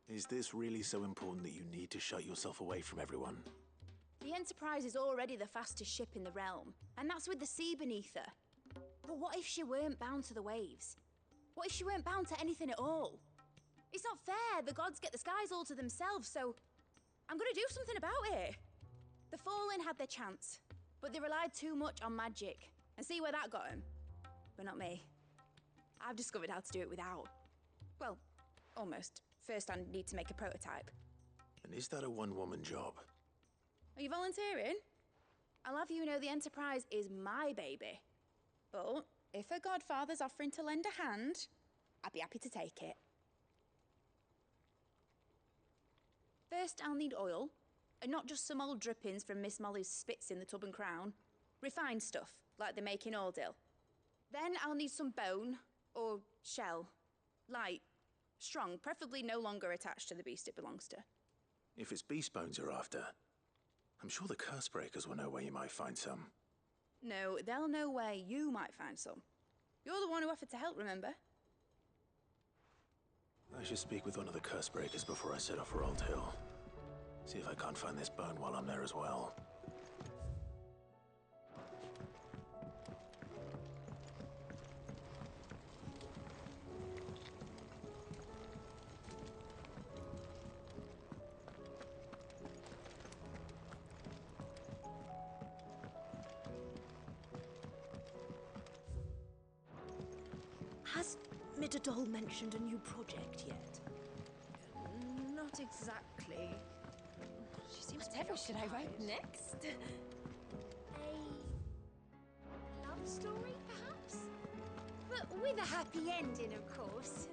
Is this really so important that you need to shut yourself away from everyone? The Enterprise is already the fastest ship in the realm, and that's with the sea beneath her. But what if she weren't bound to the waves? What if she weren't bound to anything at all? It's not fair. The gods get the skies all to themselves, so I'm gonna do something about it. The Fallen had their chance, but they relied too much on magic. And see where that got them? But not me. I've discovered how to do it without. Well, almost. First, I need to make a prototype. And is that a one-woman job? Are you volunteering? I'll have you know the Enterprise is my baby. But if a godfather's offering to lend a hand, I'd be happy to take it. First, I'll need oil, and not just some old drippings from Miss Molly's spits in the Tub and Crown. Refined stuff, like they make in Ordil. Then I'll need some bone, or shell. Light, strong, preferably no longer attached to the beast it belongs to. If it's beast bones you're after, I'm sure the curse breakers will know where you might find some. No, they'll know where you might find some. You're the one who offered to help, remember? I should speak with one of the curse breakers before I set off for Old Hill. See if I can't find this bone while I'm there as well. Has Mididol mentioned a new project yet? Not exactly. She seems Whatever should I write next? A love story, perhaps? But with a happy ending, of course.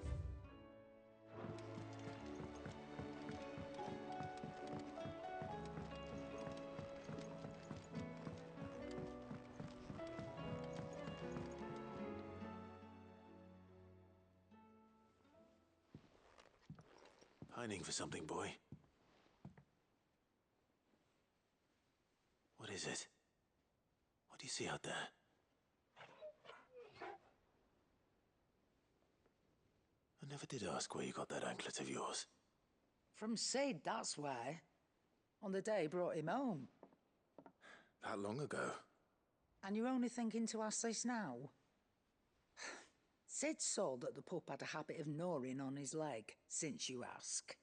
Pining for something, boy. What is it? What do you see out there? I never did ask where you got that anklet of yours. From Sid, that's why. On the day he brought him home. That long ago? And you're only thinking to ask this now? Sid saw that the pup had a habit of gnawing on his leg, since you ask.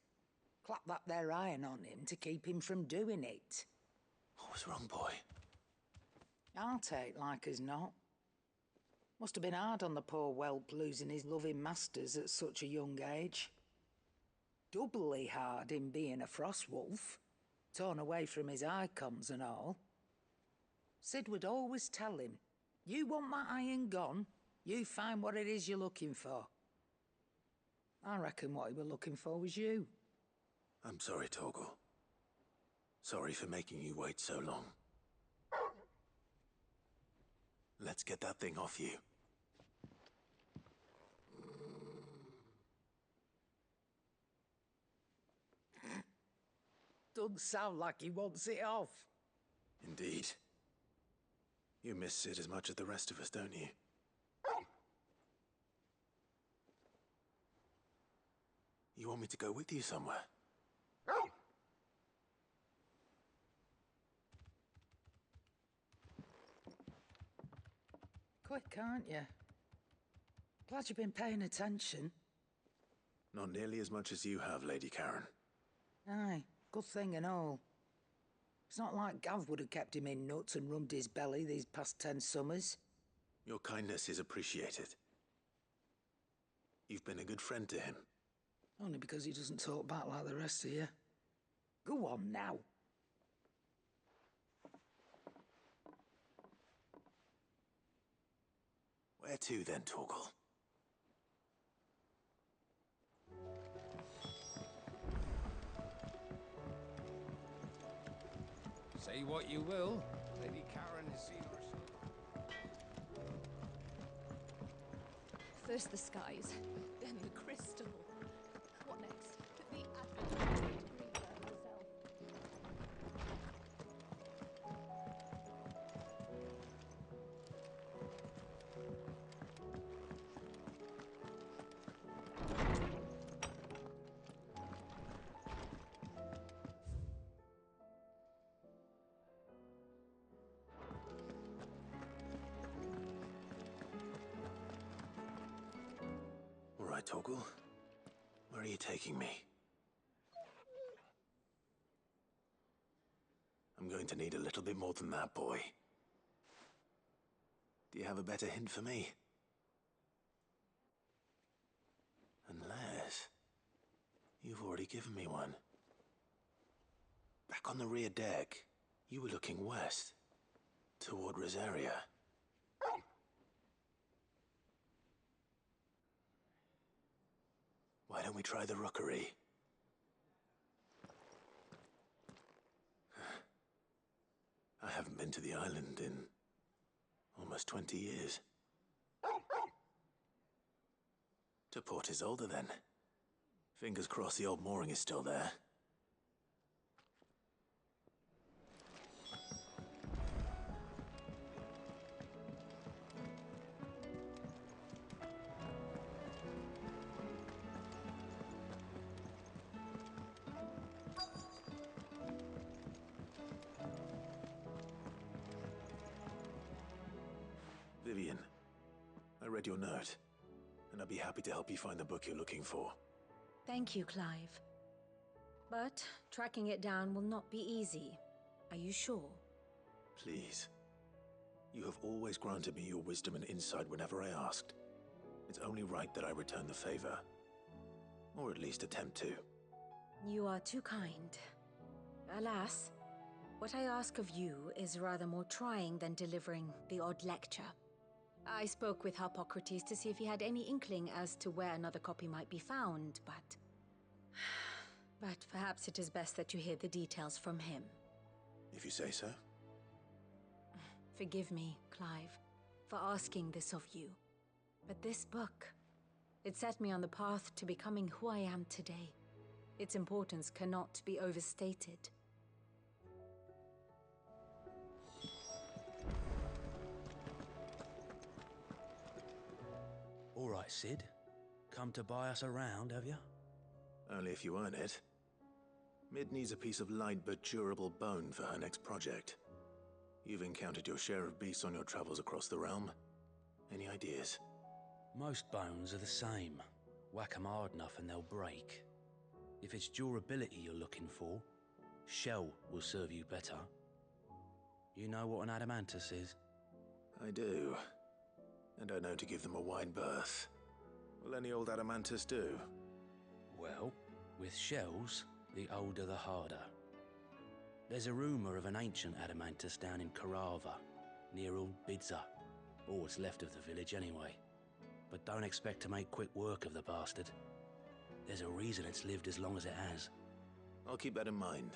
Clap that there iron on him to keep him from doing it. What was wrong, boy? I'll take like as not. Must have been hard on the poor whelp losing his loving masters at such a young age. Doubly hard in being a frost wolf, torn away from his Eikons and all. Sid would always tell him, you want that iron gone, you find what it is you're looking for. I reckon what he were looking for was you. I'm sorry, Torgal. Sorry for making you wait so long. Let's get that thing off you. Doesn't sound like he wants it off. Indeed. You miss Sid as much as the rest of us, don't you? You want me to go with you somewhere? Quick, aren't you? Glad you've been paying attention. Not nearly as much as you have, Lady Karen. Aye, good thing and all. It's not like Gav would have kept him in nuts and rubbed his belly these past 10 summers. Your kindness is appreciated. You've been a good friend to him. Only because he doesn't talk back like the rest of you. Go on now. Where to then, Torgal? Say what you will, Lady Karen has seen herself. First the skies, then the crystal. What next? The advent of great griever herself. All right, Torgal. Where are you taking me? I'm going to need a little bit more than that, boy. Do you have a better hint for me? Unless... you've already given me one. Back on the rear deck, you were looking west, toward Rosaria. Why don't we try the rookery? I haven't been to the island in almost 20 years. To Port Isolde, then. Fingers crossed the old mooring is still there. Vivian, I read your note, and I'd be happy to help you find the book you're looking for. Thank you, Clive. But tracking it down will not be easy. Are you sure? Please. You have always granted me your wisdom and insight whenever I asked. It's only right that I return the favor. Or at least attempt to. You are too kind. Alas, what I ask of you is rather more trying than delivering the odd lecture. I spoke with Harpocrates to see if he had any inkling as to where another copy might be found, but... But perhaps it is best that you hear the details from him. If you say so. Forgive me, Clive, for asking this of you. But this book, it set me on the path to becoming who I am today. Its importance cannot be overstated. All right, Sid. Come to buy us around, have you? Only if you earn it. Mid needs a piece of light but durable bone for her next project. You've encountered your share of beasts on your travels across the realm. Any ideas? Most bones are the same. Whack 'em hard enough and they'll break. If it's durability you're looking for, shell will serve you better. You know what an adamantus is? I do. And I know to give them a wide berth. Will any old adamantus do? Well, with shells, the older the harder. There's a rumour of an ancient adamantus down in Karava, near Old Bidza, or what's left of the village anyway. But don't expect to make quick work of the bastard. There's a reason it's lived as long as it has. I'll keep that in mind.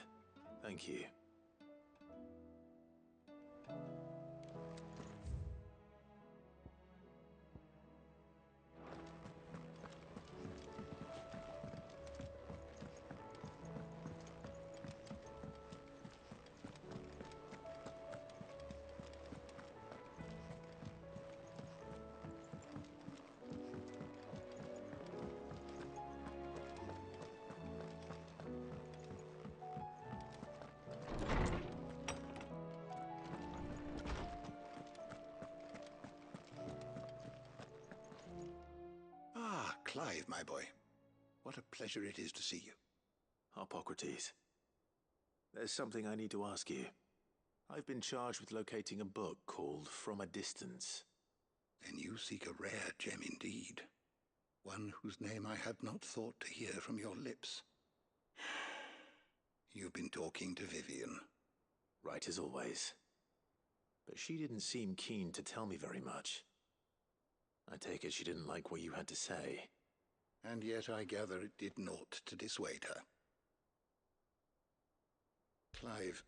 Thank you. Clive, my boy. What a pleasure it is to see you. Harpocrates. There's something I need to ask you. I've been charged with locating a book called From a Distance. Then you seek a rare gem indeed. One whose name I had not thought to hear from your lips. You've been talking to Vivian. Right as always. But she didn't seem keen to tell me very much. I take it she didn't like what you had to say. And yet I gather it did naught to dissuade her. Clive,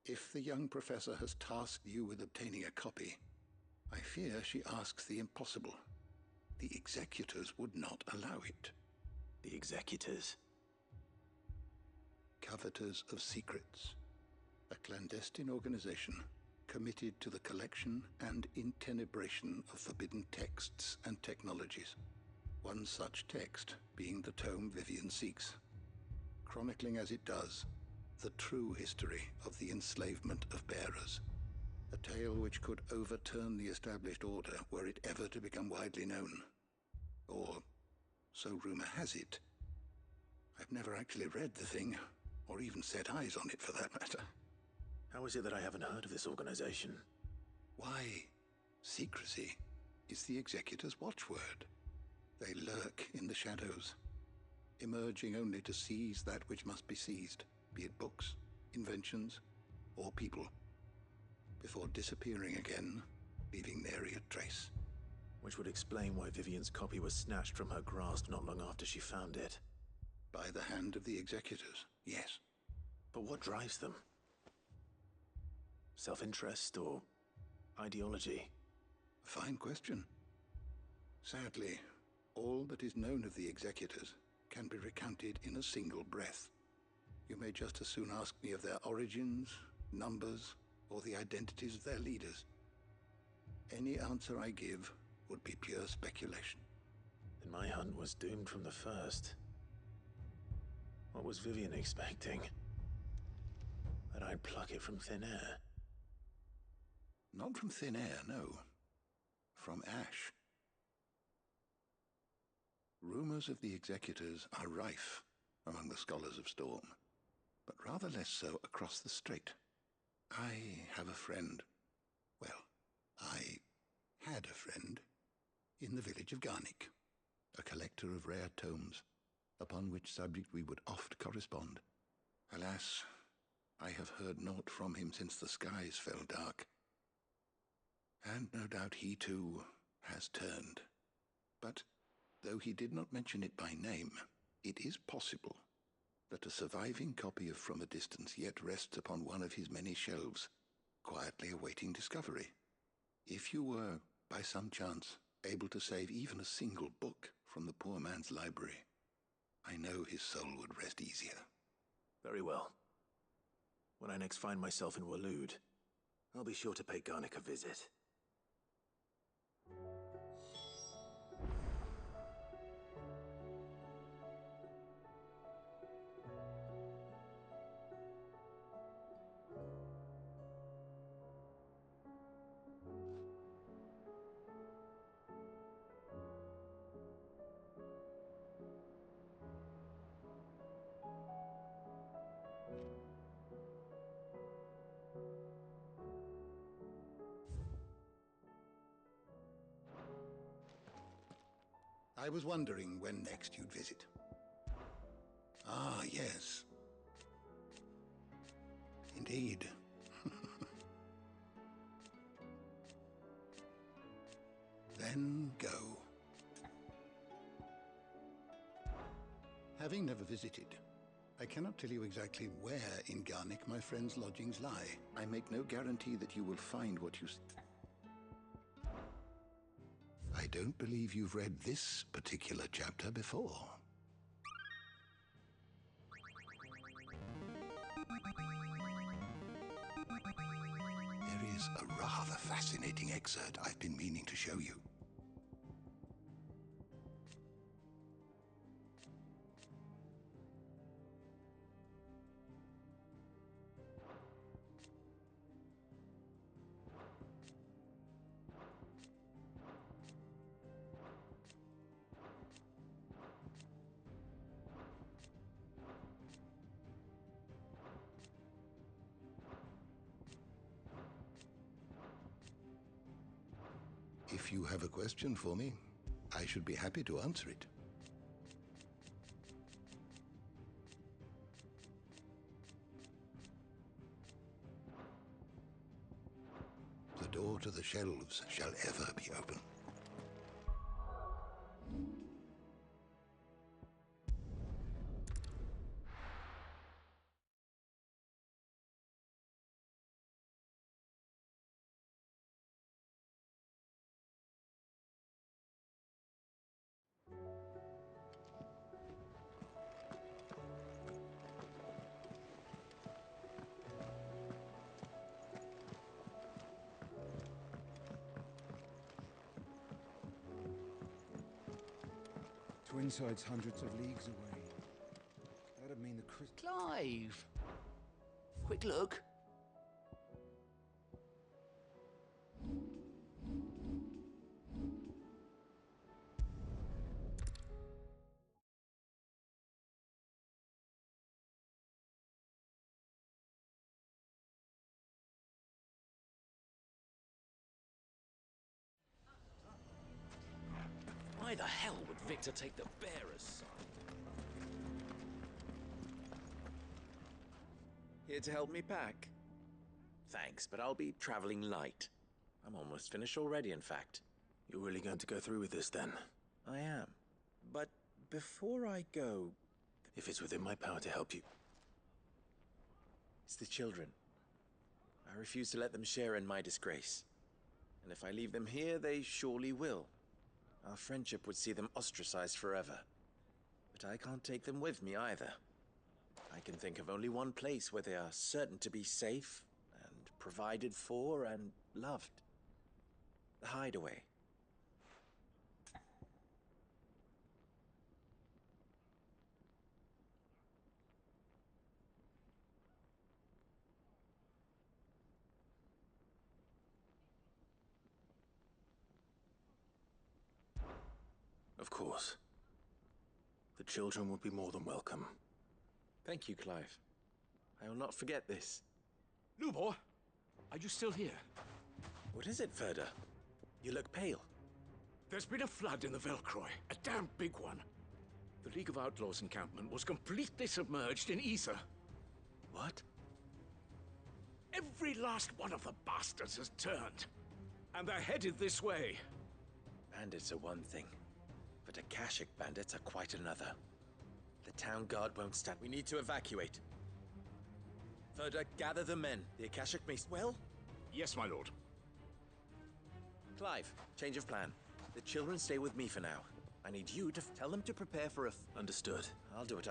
if the young professor has tasked you with obtaining a copy, I fear she asks the impossible. The executors would not allow it. The executors? Coveters of secrets. A clandestine organization committed to the collection and intenebration of forbidden texts and technologies. One such text being the tome Vivian seeks, chronicling as it does the true history of the enslavement of bearers. A tale which could overturn the established order were it ever to become widely known. Or, so rumor has it. I've never actually read the thing, or even set eyes on it for that matter. How is it that I haven't heard of this organization? Why, secrecy is the executor's watchword. They lurk in the shadows, emerging only to seize that which must be seized, be it books, inventions, or people, before disappearing again, leaving nary a trace. Which would explain why Vivian's copy was snatched from her grasp not long after she found it. By the hand of the executors, yes. But what drives them? Self-interest or ideology? A fine question. Sadly, all that is known of the executors can be recounted in a single breath. You may just as soon ask me of their origins, numbers, or the identities of their leaders. Any answer I give would be pure speculation. Then my hunt was doomed from the first. What was Vivian expecting? That I'd pluck it from thin air? Not from thin air, no. From ash. Rumors of the executors are rife among the scholars of Storm, but rather less so across the strait. I have a friend. Well, I had a friend in the village of Garnick, a collector of rare tomes, upon which subject we would oft correspond. Alas, I have heard naught from him since the skies fell dark. And no doubt he too has turned. But though he did not mention it by name, it is possible that a surviving copy of From a Distance yet rests upon one of his many shelves, quietly awaiting discovery. If you were, by some chance, able to save even a single book from the poor man's library, I know his soul would rest easier. Very well. When I next find myself in Waloed, I'll be sure to pay Garnick a visit. I was wondering when next you'd visit. Ah, yes. Indeed. Then go. Having never visited, I cannot tell you exactly where in Garnick my friend's lodgings lie. I make no guarantee that you will find what you... I don't believe you've read this particular chapter before. There is a rather fascinating excerpt I've been meaning to show you. If you have a question for me, I should be happy to answer it. The door to the shelves shall ever be open. Twinside's hundreds of leagues away. That'd mean the Clive! Quick look. Why the hell would Victor take the bearer's side? Here to help me pack? Thanks, but I'll be traveling light. I'm almost finished already, in fact. You're really going to go through with this, then? I am. But before I go... If it's within my power to help you... It's the children. I refuse to let them share in my disgrace. And if I leave them here, they surely will. Our friendship would see them ostracized forever. But I can't take them with me either. I can think of only one place where they are certain to be safe, and provided for, and loved. The Hideaway. Of course. The children will be more than welcome. Thank you, Clive. I will not forget this. Lubor, are you still here? What is it, Ferda? You look pale. There's been a flood in the Velcroy, a damn big one. The League of Outlaws encampment was completely submerged in ether. What? Every last one of the bastards has turned. And they're headed this way. Bandits are one thing, but Akashic bandits are quite another. The town guard won't stand. We need to evacuate. Further, gather the men. The Akashic may... Well? Yes, my lord. Clive, change of plan. The children stay with me for now. I need you to tell them to prepare for a... Understood. I'll do it.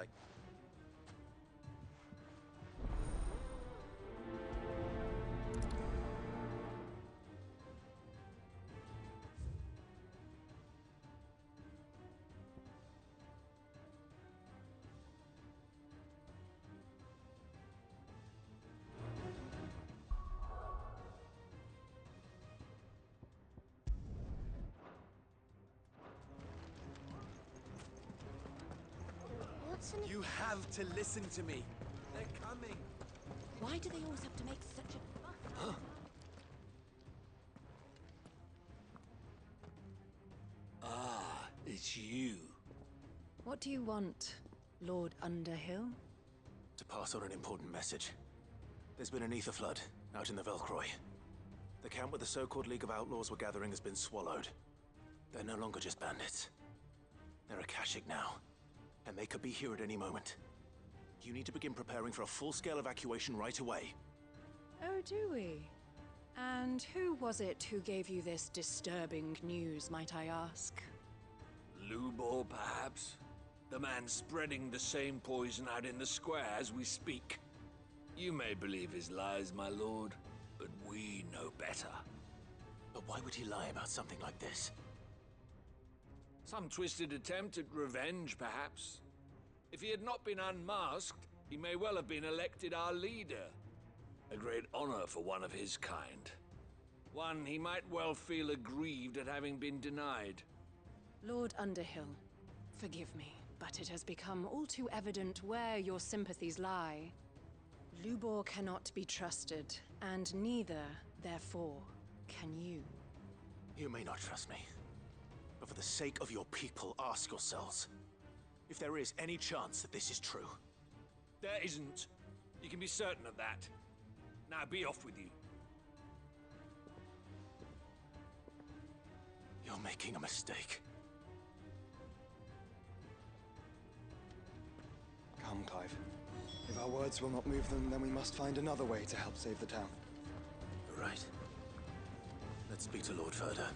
You have to listen to me. They're coming. Why do they always have to make such a fuss? Ah, it's you. What do you want, Lord Underhill? To pass on an important message. There's been an ether flood out in the Velcroy. The camp where the so-called League of Outlaws were gathering has been swallowed. They're no longer just bandits. They're Akashic now, and they could be here at any moment. You need to begin preparing for a full-scale evacuation right away. Oh, do we? And who was it who gave you this disturbing news, might I ask? Lubor, perhaps? The man spreading the same poison out in the square as we speak. You may believe his lies, my lord, but we know better. But why would he lie about something like this? Some twisted attempt at revenge, perhaps. If he had not been unmasked, he may well have been elected our leader. A great honor for one of his kind. One he might well feel aggrieved at having been denied. Lord Underhill, forgive me, but it has become all too evident where your sympathies lie. Lubor cannot be trusted, and neither, therefore, can you. You may not trust me, but for the sake of your people, ask yourselves if there is any chance that this is true. There isn't. You can be certain of that. Now be off with you. You're making a mistake. Come, Clive. If our words will not move them, then we must find another way to help save the town. Right. Let's speak to Lord Verda.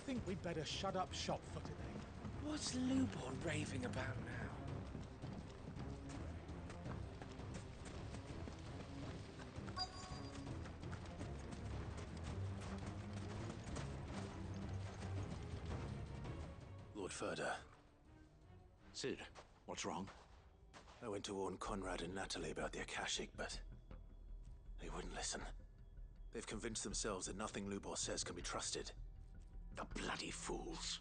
think we'd better shut up shop for today. What's Lubor raving about now? Lord Furder. Cid, what's wrong? I went to warn Conrad and Natalie about the Akashic, but they wouldn't listen. They've convinced themselves that nothing Lubor says can be trusted. The bloody fools.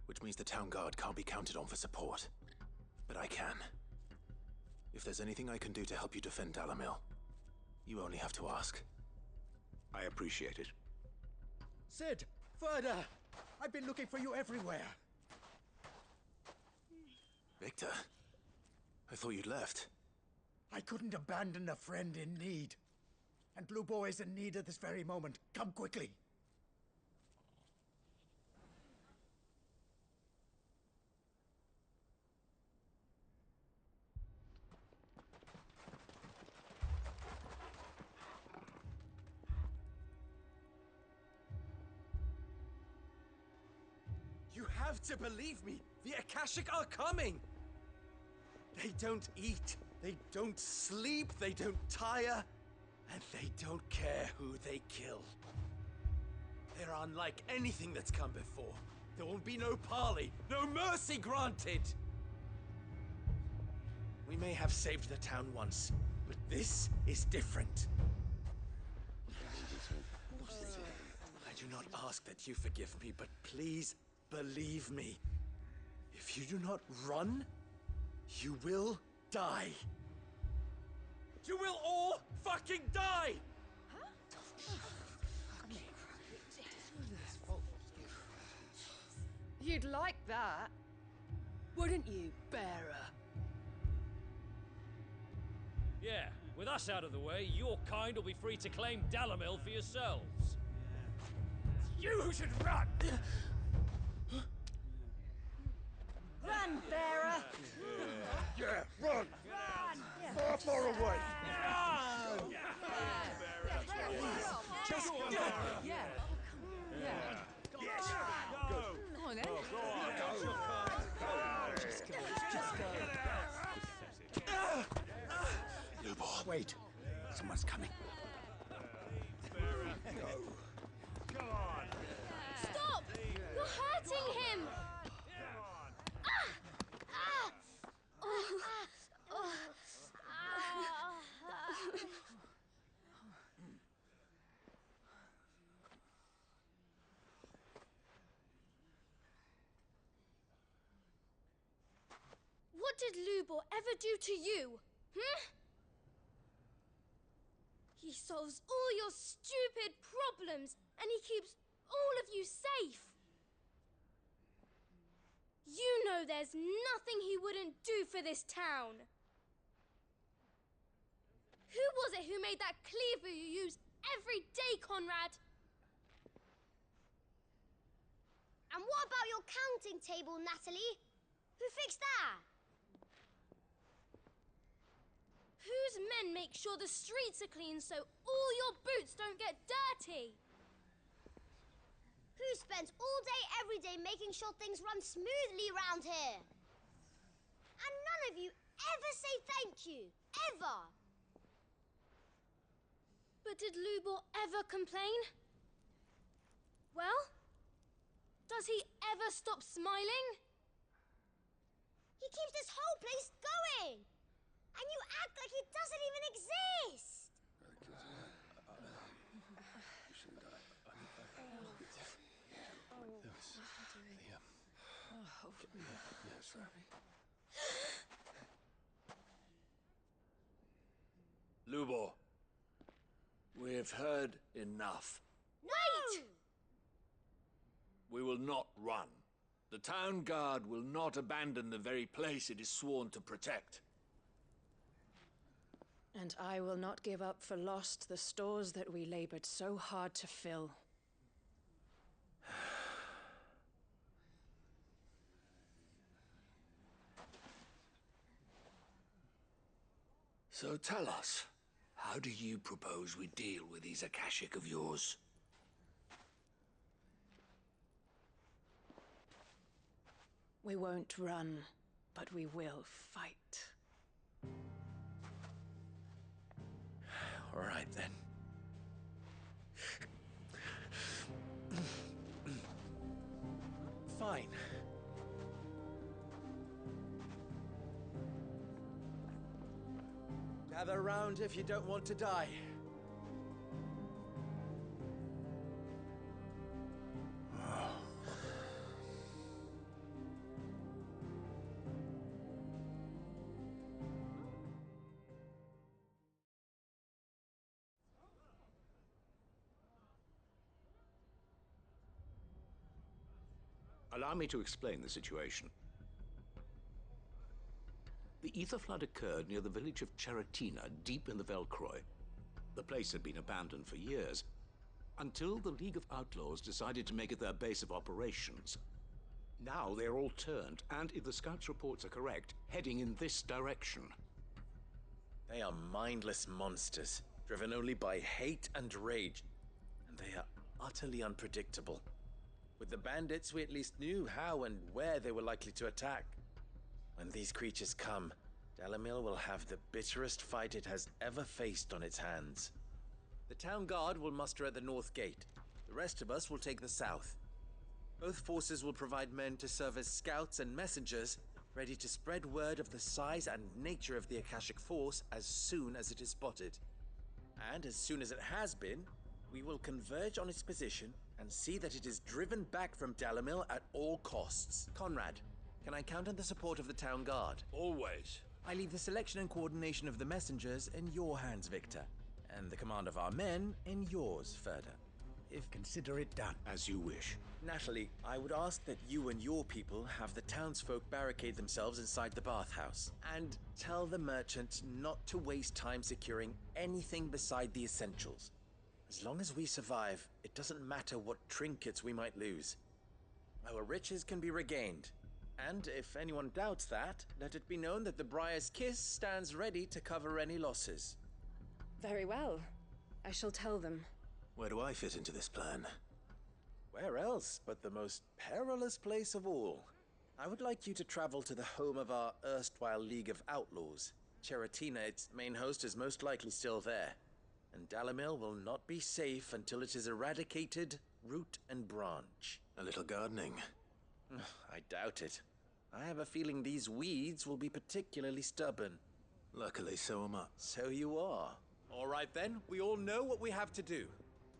Which means the town guard can't be counted on for support. But I can. If there's anything I can do to help you defend Dalamil, you only have to ask. I appreciate it. Cid! Further! I've been looking for you everywhere. Victor, I thought you'd left. I couldn't abandon a friend in need. And Lubor is in need at this very moment. Come quickly. You have to believe me! The Akashic are coming! They don't eat, they don't sleep, they don't tire, and they don't care who they kill. They're unlike anything that's come before. There will be no parley, no mercy granted! We may have saved the town once, but this is different. I do not ask that you forgive me, but please believe me. If you do not run, you will die. You will all fucking die! You'd like that, wouldn't you, bearer? Yeah, with us out of the way, your kind will be free to claim Dalamil for yourselves. You who should run! Run, bearer! Yeah, run! Far, far away! Run! Just go! Yeah. Yes! Good. Come on, then. Lubor. Wait. Someone's coming. Go. Come on! Stop! You're hurting him! What did Lubor ever do to you? He solves all your stupid problems, and he keeps all of you safe. You know there's nothing he wouldn't do for this town. Who was it who made that cleaver you use every day, Conrad? And what about your counting table, Natalie? Who fixed that? Whose men make sure the streets are clean so all your boots don't get dirty? Who spends all day, every day making sure things run smoothly round here? And none of you ever say thank you. Ever. But did Lubor ever complain? Well, does he ever stop smiling? He keeps this whole place going. And you act like it doesn't even exist. Lubor, we've heard enough. Wait! We will not run. The town guard will not abandon the very place it is sworn to protect. And I will not give up for lost the stores that we labored so hard to fill. So tell us, how do you propose we deal with these Akashic of yours? We won't run, but we will fight. All right, then. Fine. Gather round if you don't want to die. Allow me to explain the situation. The ether flood occurred near the village of Cheratina, deep in the Velcroy. The place had been abandoned for years, until the League of Outlaws decided to make it their base of operations. Now they're all turned, and if the scouts' reports are correct, heading in this direction. They are mindless monsters, driven only by hate and rage, and they are utterly unpredictable. With the bandits, we at least knew how and where they were likely to attack. When these creatures come, Dalimil will have the bitterest fight it has ever faced on its hands. The town guard will muster at the north gate. The rest of us will take the south. Both forces will provide men to serve as scouts and messengers, ready to spread word of the size and nature of the Akashic force as soon as it is spotted. And as soon as it has been, we will converge on its position and see that it is driven back from Dalimil at all costs. Conrad, can I count on the support of the town guard? Always. I leave the selection and coordination of the messengers in your hands, Victor, and the command of our men in yours, Ferda. Consider it done. As you wish. Natalie, I would ask that you and your people have the townsfolk barricade themselves inside the bathhouse, and tell the merchant not to waste time securing anything beside the essentials. As long as we survive, it doesn't matter what trinkets we might lose. Our riches can be regained. And if anyone doubts that, let it be known that the Briar's Kiss stands ready to cover any losses. Very well. I shall tell them. Where do I fit into this plan? Where else but the most perilous place of all? I would like you to travel to the home of our erstwhile League of Outlaws. Cheratina, its main host, is most likely still there. And Dalimil will not be safe until it is eradicated, root and branch. A little gardening? I doubt it. I have a feeling these weeds will be particularly stubborn. Luckily, so am I. So you are. All right then, we all know what we have to do.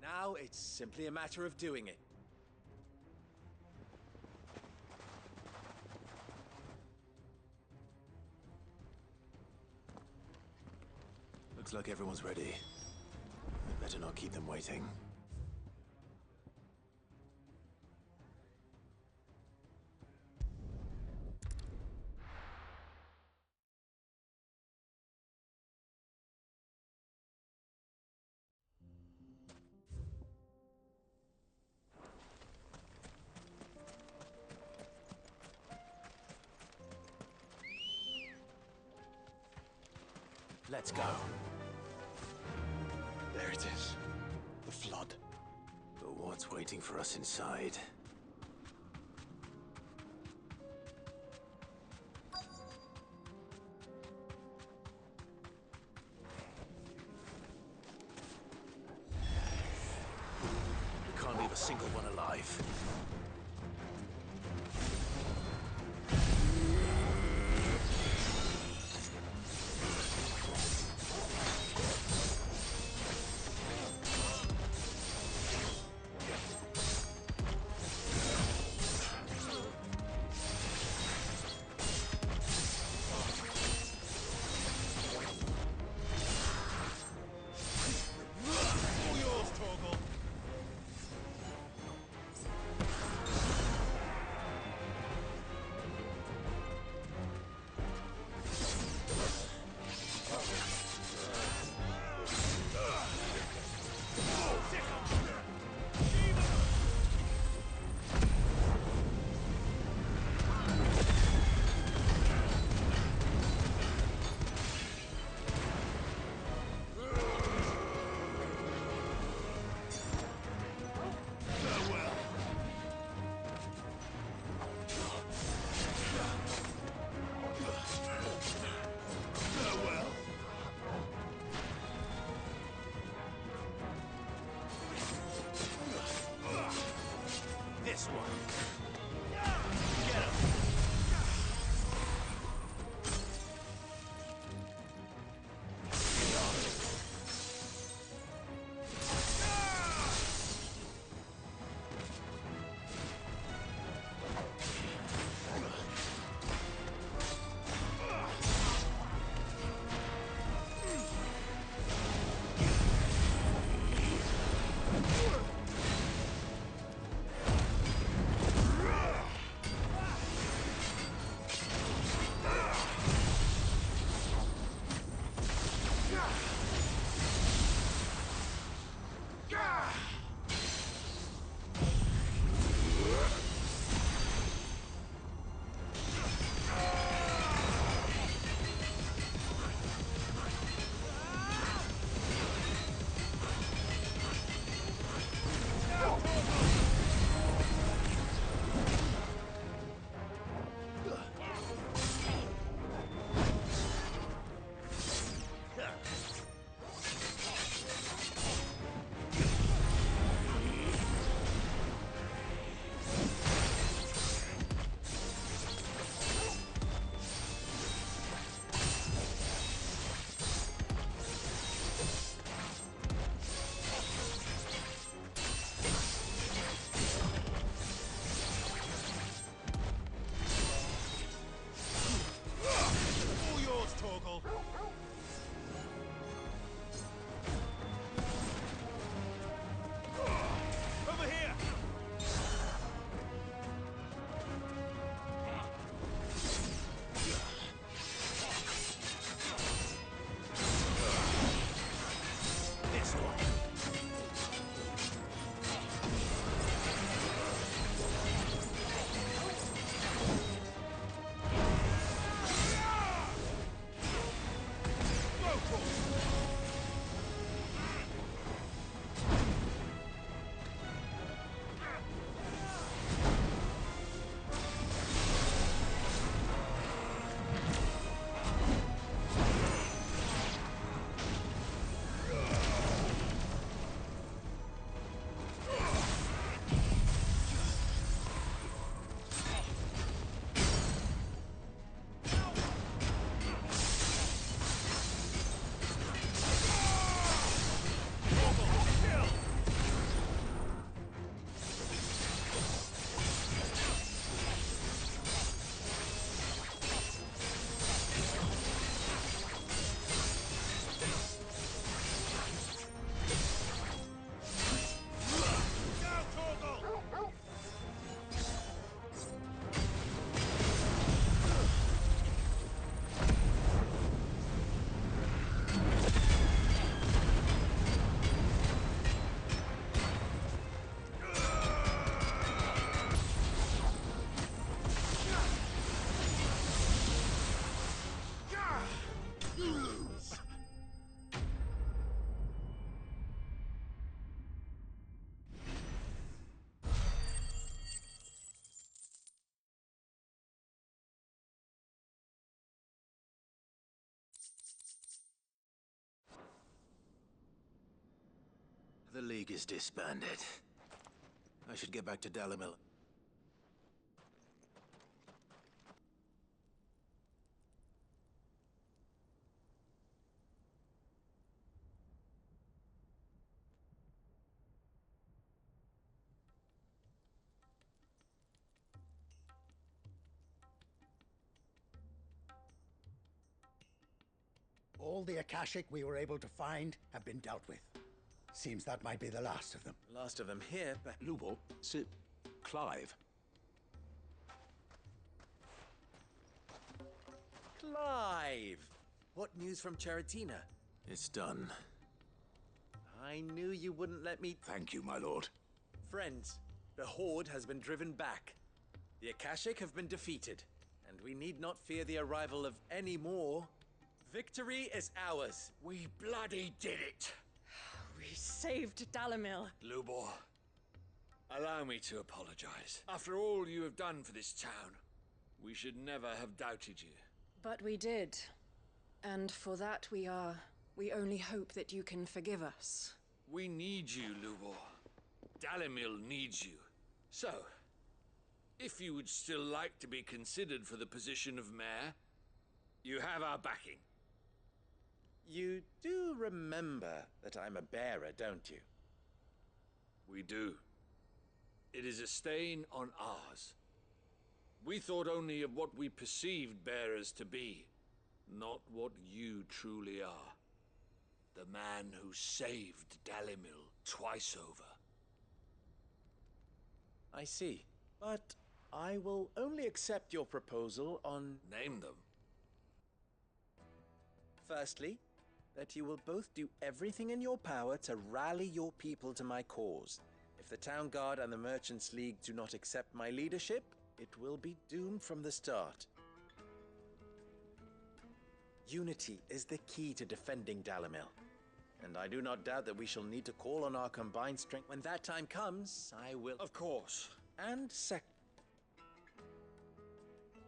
Now it's simply a matter of doing it. Looks like everyone's ready. We'd better not keep them waiting. Let's go. There it is. The flood. But what's waiting for us inside? We can't leave a single one alive. League is disbanded. I should get back to Dalimil. All the Akashic we were able to find have been dealt with. Seems that might be the last of them. Last of them here, but... Lubor, sit. Clive. Clive! What news from Charatina? It's done. I knew you wouldn't let me... Thank you, my lord. Friends, the Horde has been driven back. The Akashic have been defeated, and we need not fear the arrival of any more. Victory is ours. We bloody did it! We saved Dalimil. Lubor, allow me to apologize. After all you have done for this town, we should never have doubted you. But we did. And for that we only hope that you can forgive us. We need you, Lubor. Dalimil needs you. So, if you would still like to be considered for the position of mayor, you have our backing. You do remember that I'm a bearer, don't you? We do. It is a stain on ours. We thought only of what we perceived bearers to be, not what you truly are. The man who saved Dalimil twice over. I see. But I will only accept your proposal on... Name them. Firstly, that you will both do everything in your power to rally your people to my cause. If the Town Guard and the Merchants League do not accept my leadership, it will be doomed from the start. Unity is the key to defending Dalimil, and I do not doubt that we shall need to call on our combined strength. When that time comes, I will... Of course. And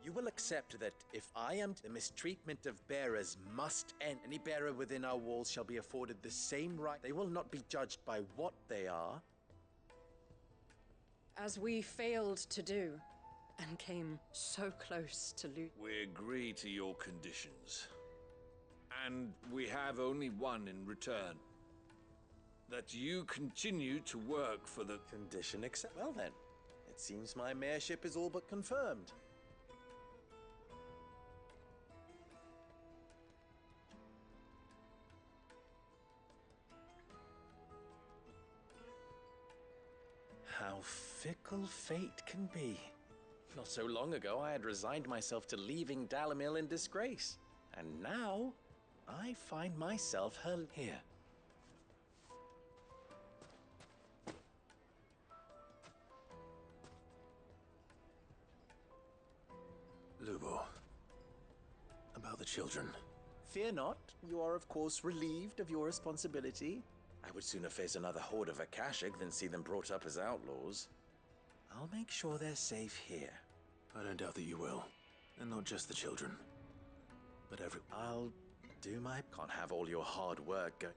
you will accept that if I am... The mistreatment of bearers must end. Any bearer within our walls shall be afforded the same right. They will not be judged by what they are. As we failed to do, and came so close to lose. We agree to your conditions. And we have only one in return. That you continue to work for the... Condition accept... Well then, it seems my mayorship is all but confirmed. How fickle fate can be. Not so long ago, I had resigned myself to leaving Dalimil in disgrace. And now, I find myself here. Lubor, about the children. Fear not, you are of course relieved of your responsibility. I would sooner face another horde of Akashic than see them brought up as outlaws. I'll make sure they're safe here. I don't doubt that you will. And not just the children, but every... I'll do my... Can't have all your hard work go...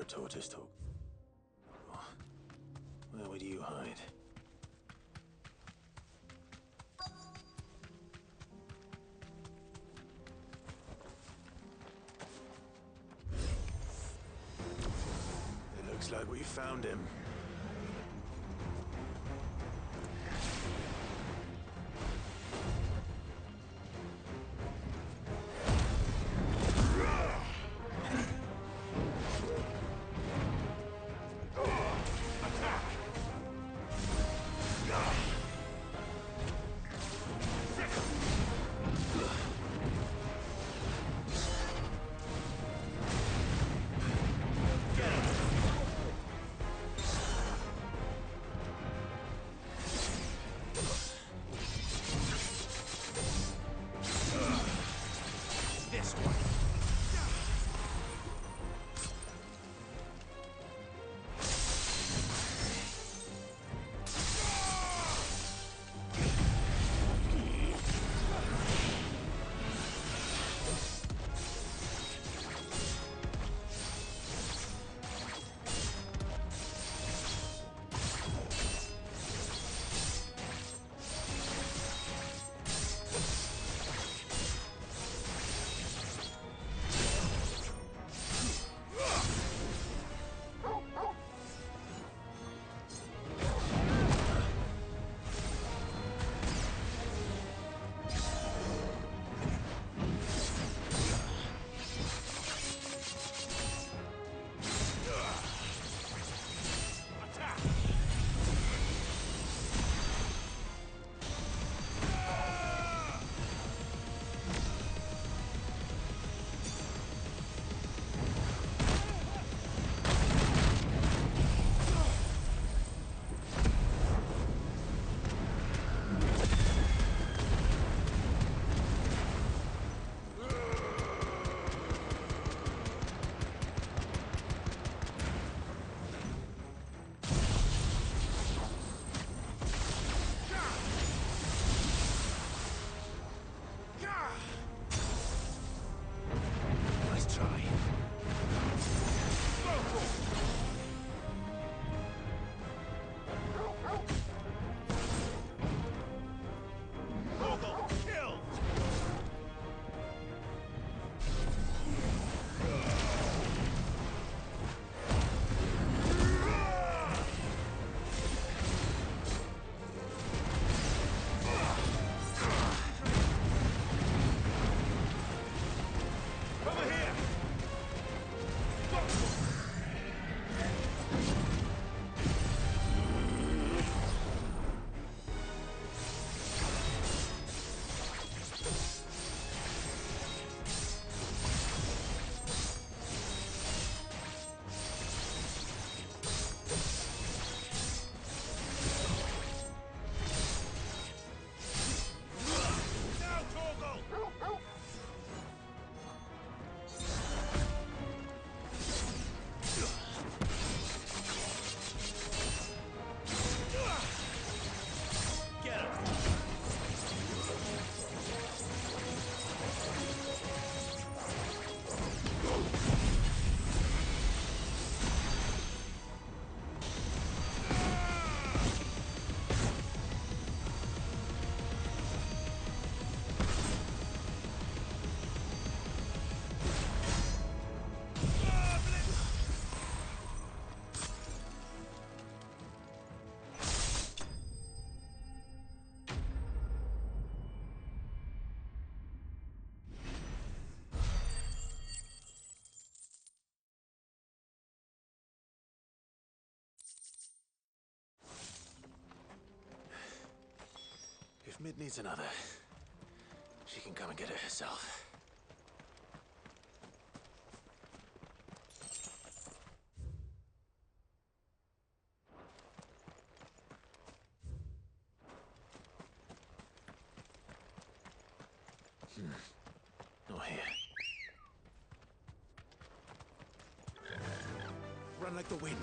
a tortoise talk. Where would you hide? It looks like we found him. If Mid needs another, she can come and get it herself. Not here. Run like the wind.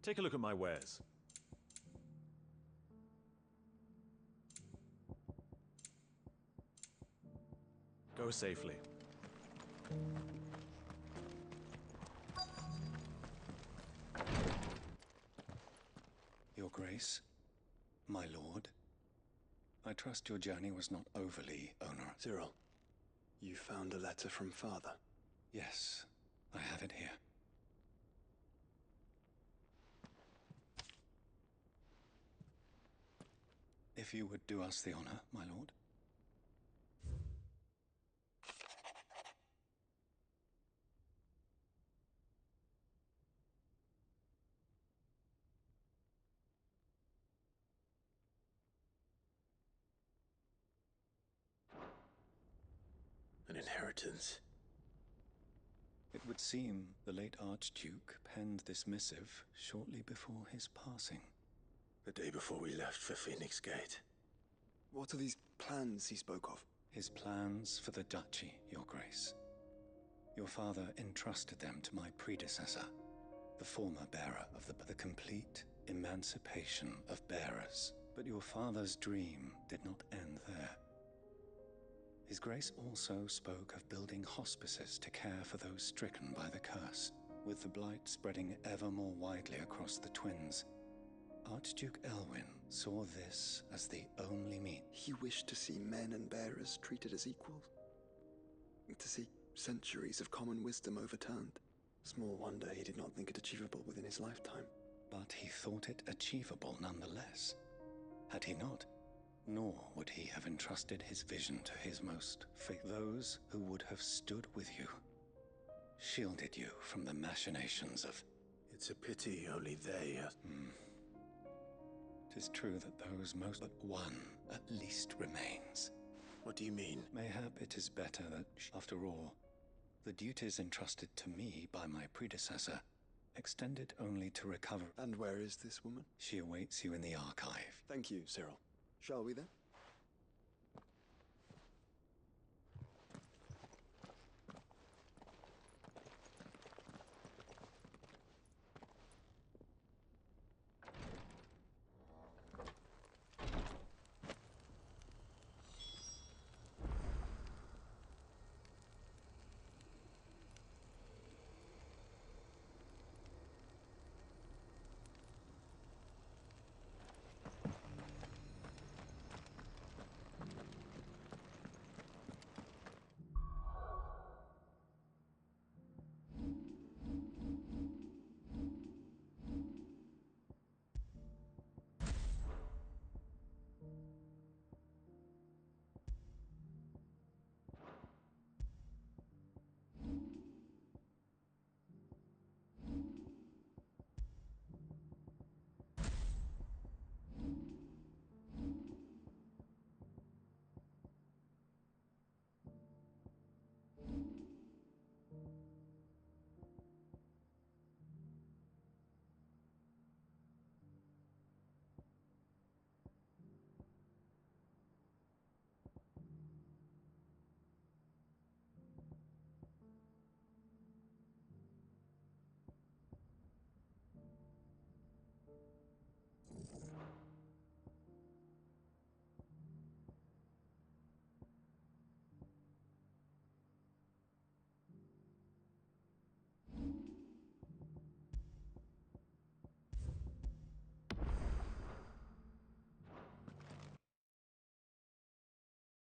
Take a look at my wares. Go safely. Your Grace, my lord, I trust your journey was not overly onerous. Cyril, you found a letter from Father? Yes, I have it here. If you would do us the honor, my lord. An inheritance. It would seem the late Archduke penned this missive shortly before his passing. The day before we left for Phoenix Gate. What are these plans he spoke of? His plans for the duchy, Your Grace. Your father entrusted them to my predecessor, the former bearer of the complete emancipation of bearers. But your father's dream did not end there. His Grace also spoke of building hospices to care for those stricken by the curse, with the blight spreading ever more widely across the twins. Archduke Elwyn saw this as the only means. He wished to see men and bearers treated as equals. To see centuries of common wisdom overturned. Small wonder he did not think it achievable within his lifetime. But he thought it achievable nonetheless. Had he not, nor would he have entrusted his vision to his most faithful, those who would have stood with you, shielded you from the machinations of... It's a pity only they are... Tis true that those most... but one at least remains. What do you mean? Mayhap it is better that, after all, the duties entrusted to me by my predecessor extended only to recover... And where is this woman? She awaits you in the archive. Thank you, Cyril. Shall we then?